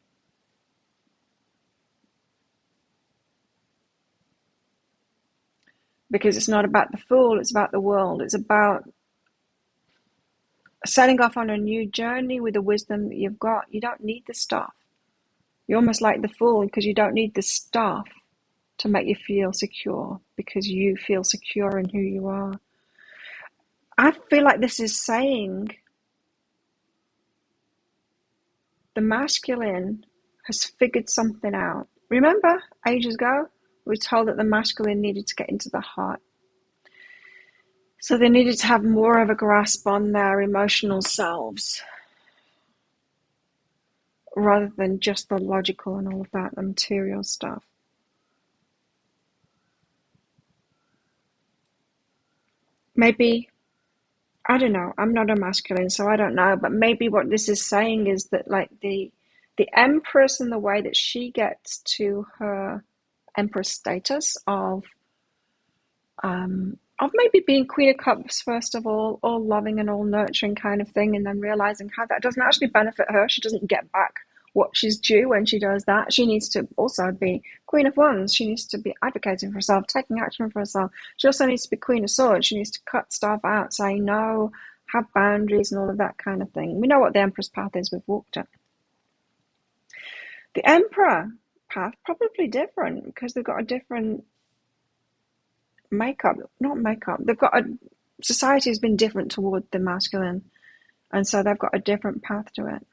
Because it's not about the fool, it's about the world. It's about setting off on a new journey with the wisdom that you've got. You don't need the stuff. You're almost like the fool because you don't need the stuff to make you feel secure, because you feel secure in who you are. I feel like this is saying the masculine has figured something out. Remember, ages ago, we were told that the masculine needed to get into the heart. So they needed to have more of a grasp on their emotional selves rather than just the logical and all of that, the material stuff. Maybe, I don't know, I'm not a masculine, so I don't know, but maybe what this is saying is that like the Empress, and the way that she gets to her Empress status of maybe being Queen of Cups first of all loving and all nurturing kind of thing, and then realizing how that doesn't actually benefit her. She doesn't get back what she's due when she does that. She needs to also be Queen of Wands. She needs to be advocating for herself, taking action for herself. She also needs to be Queen of Swords. She needs to cut stuff out, say no, have boundaries and all of that kind of thing. We know what the Empress path is. We've walked it. The Emperor path, probably different, because they've got a different they've got society has been different toward the masculine, and so they've got a different path to it.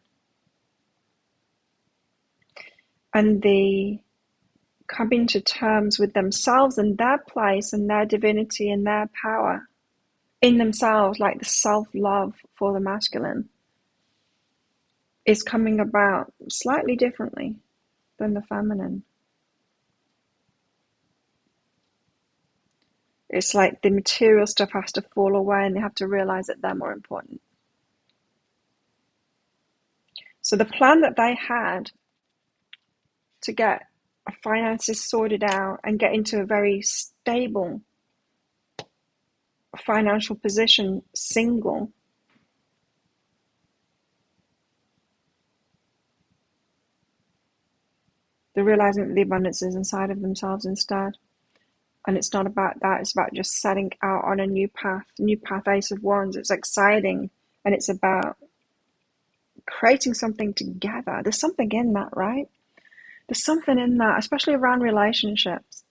And the coming to terms with themselves and their place and their divinity and their power in themselves, like the self-love for the masculine, is coming about slightly differently than the feminine. It's like the material stuff has to fall away and they have to realize that they're more important. So the plan that they had to get finances sorted out and get into a very stable financial position single, they're realizing that the abundance is inside of themselves instead. And it's not about that, it's about just setting out on a new path, Ace of Wands. It's exciting and it's about creating something together. There's something in that, right? There's something in that, especially around relationships.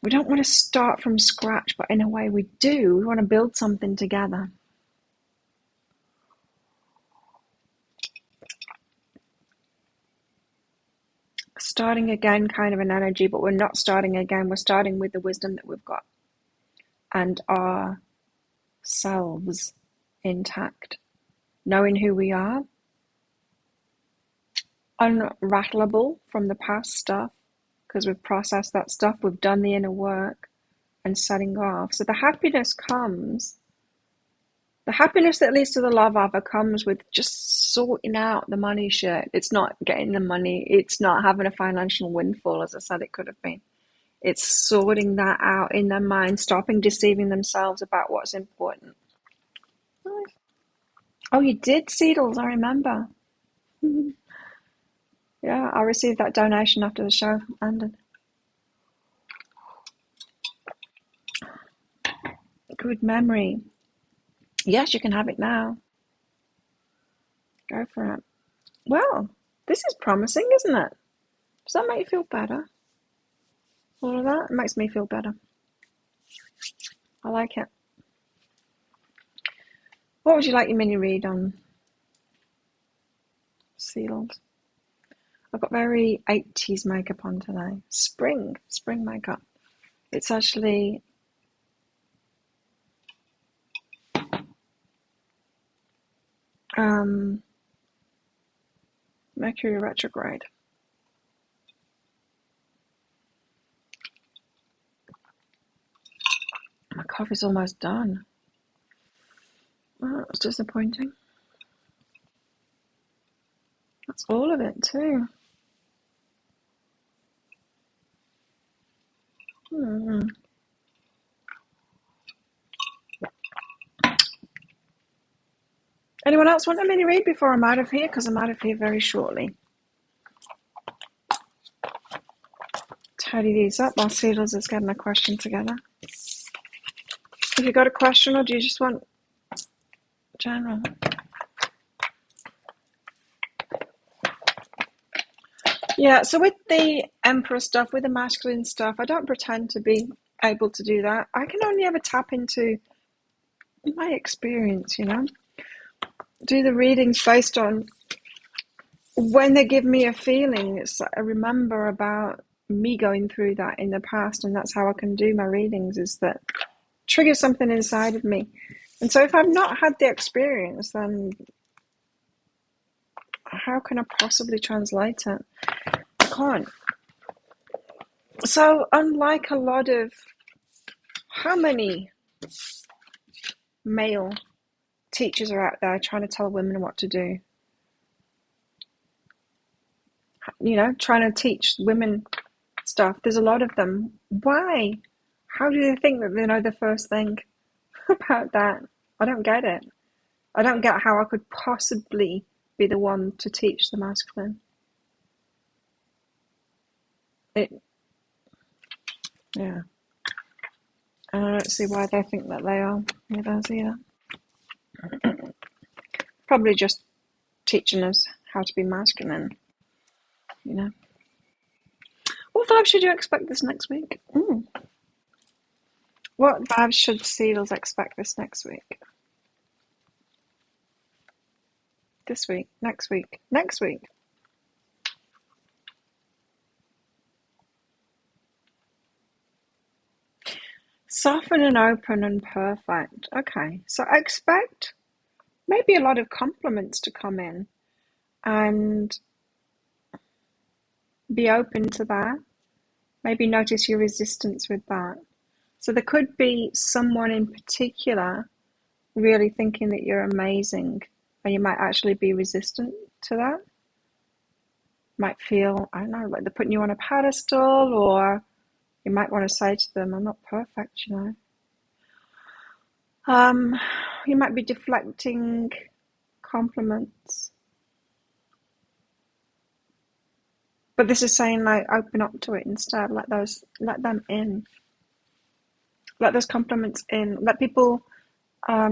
We don't want to start from scratch, but in a way we do. We want to build something together. Starting again kind of an energy, but we're not starting again. We're starting with the wisdom that we've got and ourselves intact. Knowing who we are, unrattleable from the past stuff, because we've processed that stuff, we've done the inner work, and setting off. So the happiness that leads to the love offer comes with just sorting out the money shit. It's not getting the money, it's not having a financial windfall, as I said it could have been. It's sorting that out in their mind, stopping deceiving themselves about what's important. Oh, you did, Seedles, I remember. Yeah, I received that donation after the show ended. Good memory. Yes, you can have it now. Go for it. Well, this is promising, isn't it? Does that make you feel better? All of that? It makes me feel better. I like it. What would you like your mini read on, Seals? I've got very 80s makeup on today. Spring makeup. It's actually Mercury retrograde. My coffee's almost done. Oh, it's disappointing. That's all of it too. Anyone else want a mini read before I'm out of here? Because I'm out of here very shortly. Tidy these up while Seedles is getting a question together. Have you got a question or do you just want general? Yeah, so with the Emperor stuff, with the masculine stuff, I don't pretend to be able to do that. I can only ever tap into my experience, do the readings based on when they give me a feeling. It's like I remember about me going through that in the past, and that's how I can do my readings, is that trigger something inside of me. And so if I've not had the experience, then how can I possibly translate it? I can't. So unlike a lot of, how many male teachers are out there trying to tell women what to do? Trying to teach women stuff. There's a lot of them. Why? How do they think that they know the first thing about that? I don't get it. I don't get how I could possibly be the one to teach the masculine. Yeah. And I don't see why they think that they are with us either. Probably just teaching us how to be masculine, What vibes should you expect this next week? What vibes should Seals expect this next week? This week, next week, next week. Soften and open and perfect. Okay, so expect maybe a lot of compliments to come in, and be open to that. Maybe notice your resistance with that. So there could be someone in particular really thinking that you're amazing, and you might actually be resistant to that. Might feel, I don't know, like they're putting you on a pedestal, or you might want to say to them, I'm not perfect, you know. You might be deflecting compliments. But this is saying, like, open up to it instead. Let them in. Let those compliments in. Let people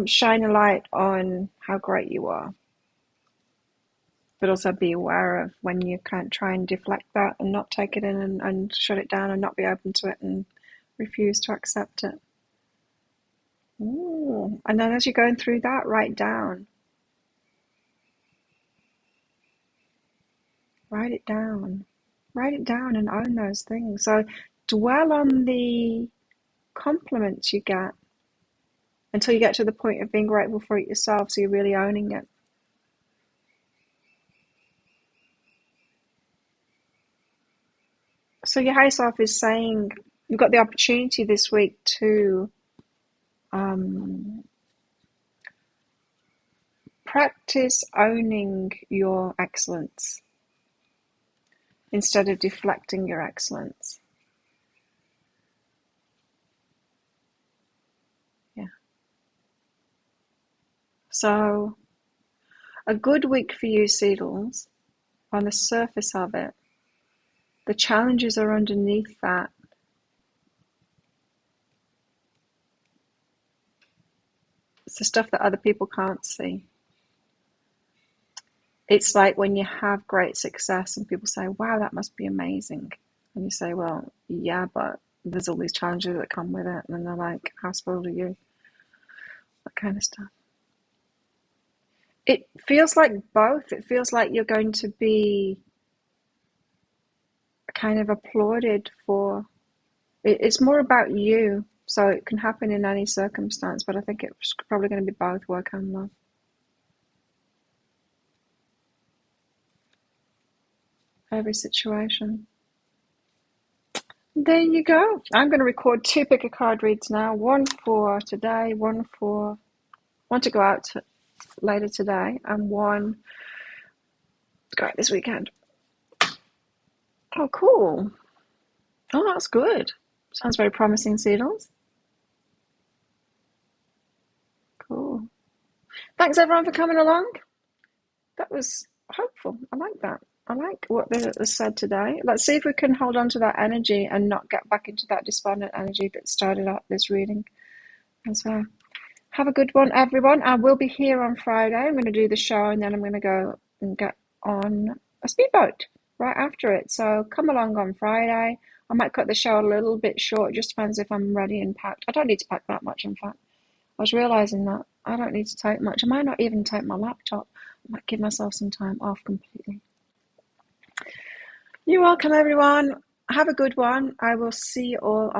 shine a light on how great you are. But also be aware of when you can't try and deflect that and not take it in, and shut it down and not be open to it and refuse to accept it. Ooh. And then as you're going through that, write it down. Write it down and own those things. So dwell on the compliments you get until you get to the point of being grateful for it yourself, so you're really owning it. So your higher self is saying you've got the opportunity this week to practice owning your excellence instead of deflecting your excellence. Yeah. So a good week for you, Seedles. On the surface of it, the challenges are underneath that. It's the stuff that other people can't see. It's like when you have great success and people say, wow, that must be amazing. And you say, well, yeah, but there's all these challenges that come with it. And then they're like, how spoiled are you? That kind of stuff. It feels like both. It feels like you're going to be kind of applauded for. It's more about you. So it can happen in any circumstance, but I think it's probably going to be both, work and love. Every situation. There you go. I'm going to record 2 pick a card reads now. One for today, one to go out later today, and one to go out this weekend. Oh, cool. Oh, that's good. Sounds very promising, Seedles. Cool. Thanks, everyone, for coming along. That was hopeful. I like that. I like what was said today. Let's see if we can hold on to that energy and not get back into that despondent energy that started out this reading as well. Have a good one, everyone. I will be here on Friday. I'm going to do the show, and then I'm going to go and get on a speedboat right after it. So come along on Friday. I might cut the show a little bit short. Just depends if I'm ready and packed. I don't need to pack that much, in fact. I was realising that I don't need to take much. I might not even take my laptop. I might give myself some time off completely. You're welcome, everyone. Have a good one. I will see you all on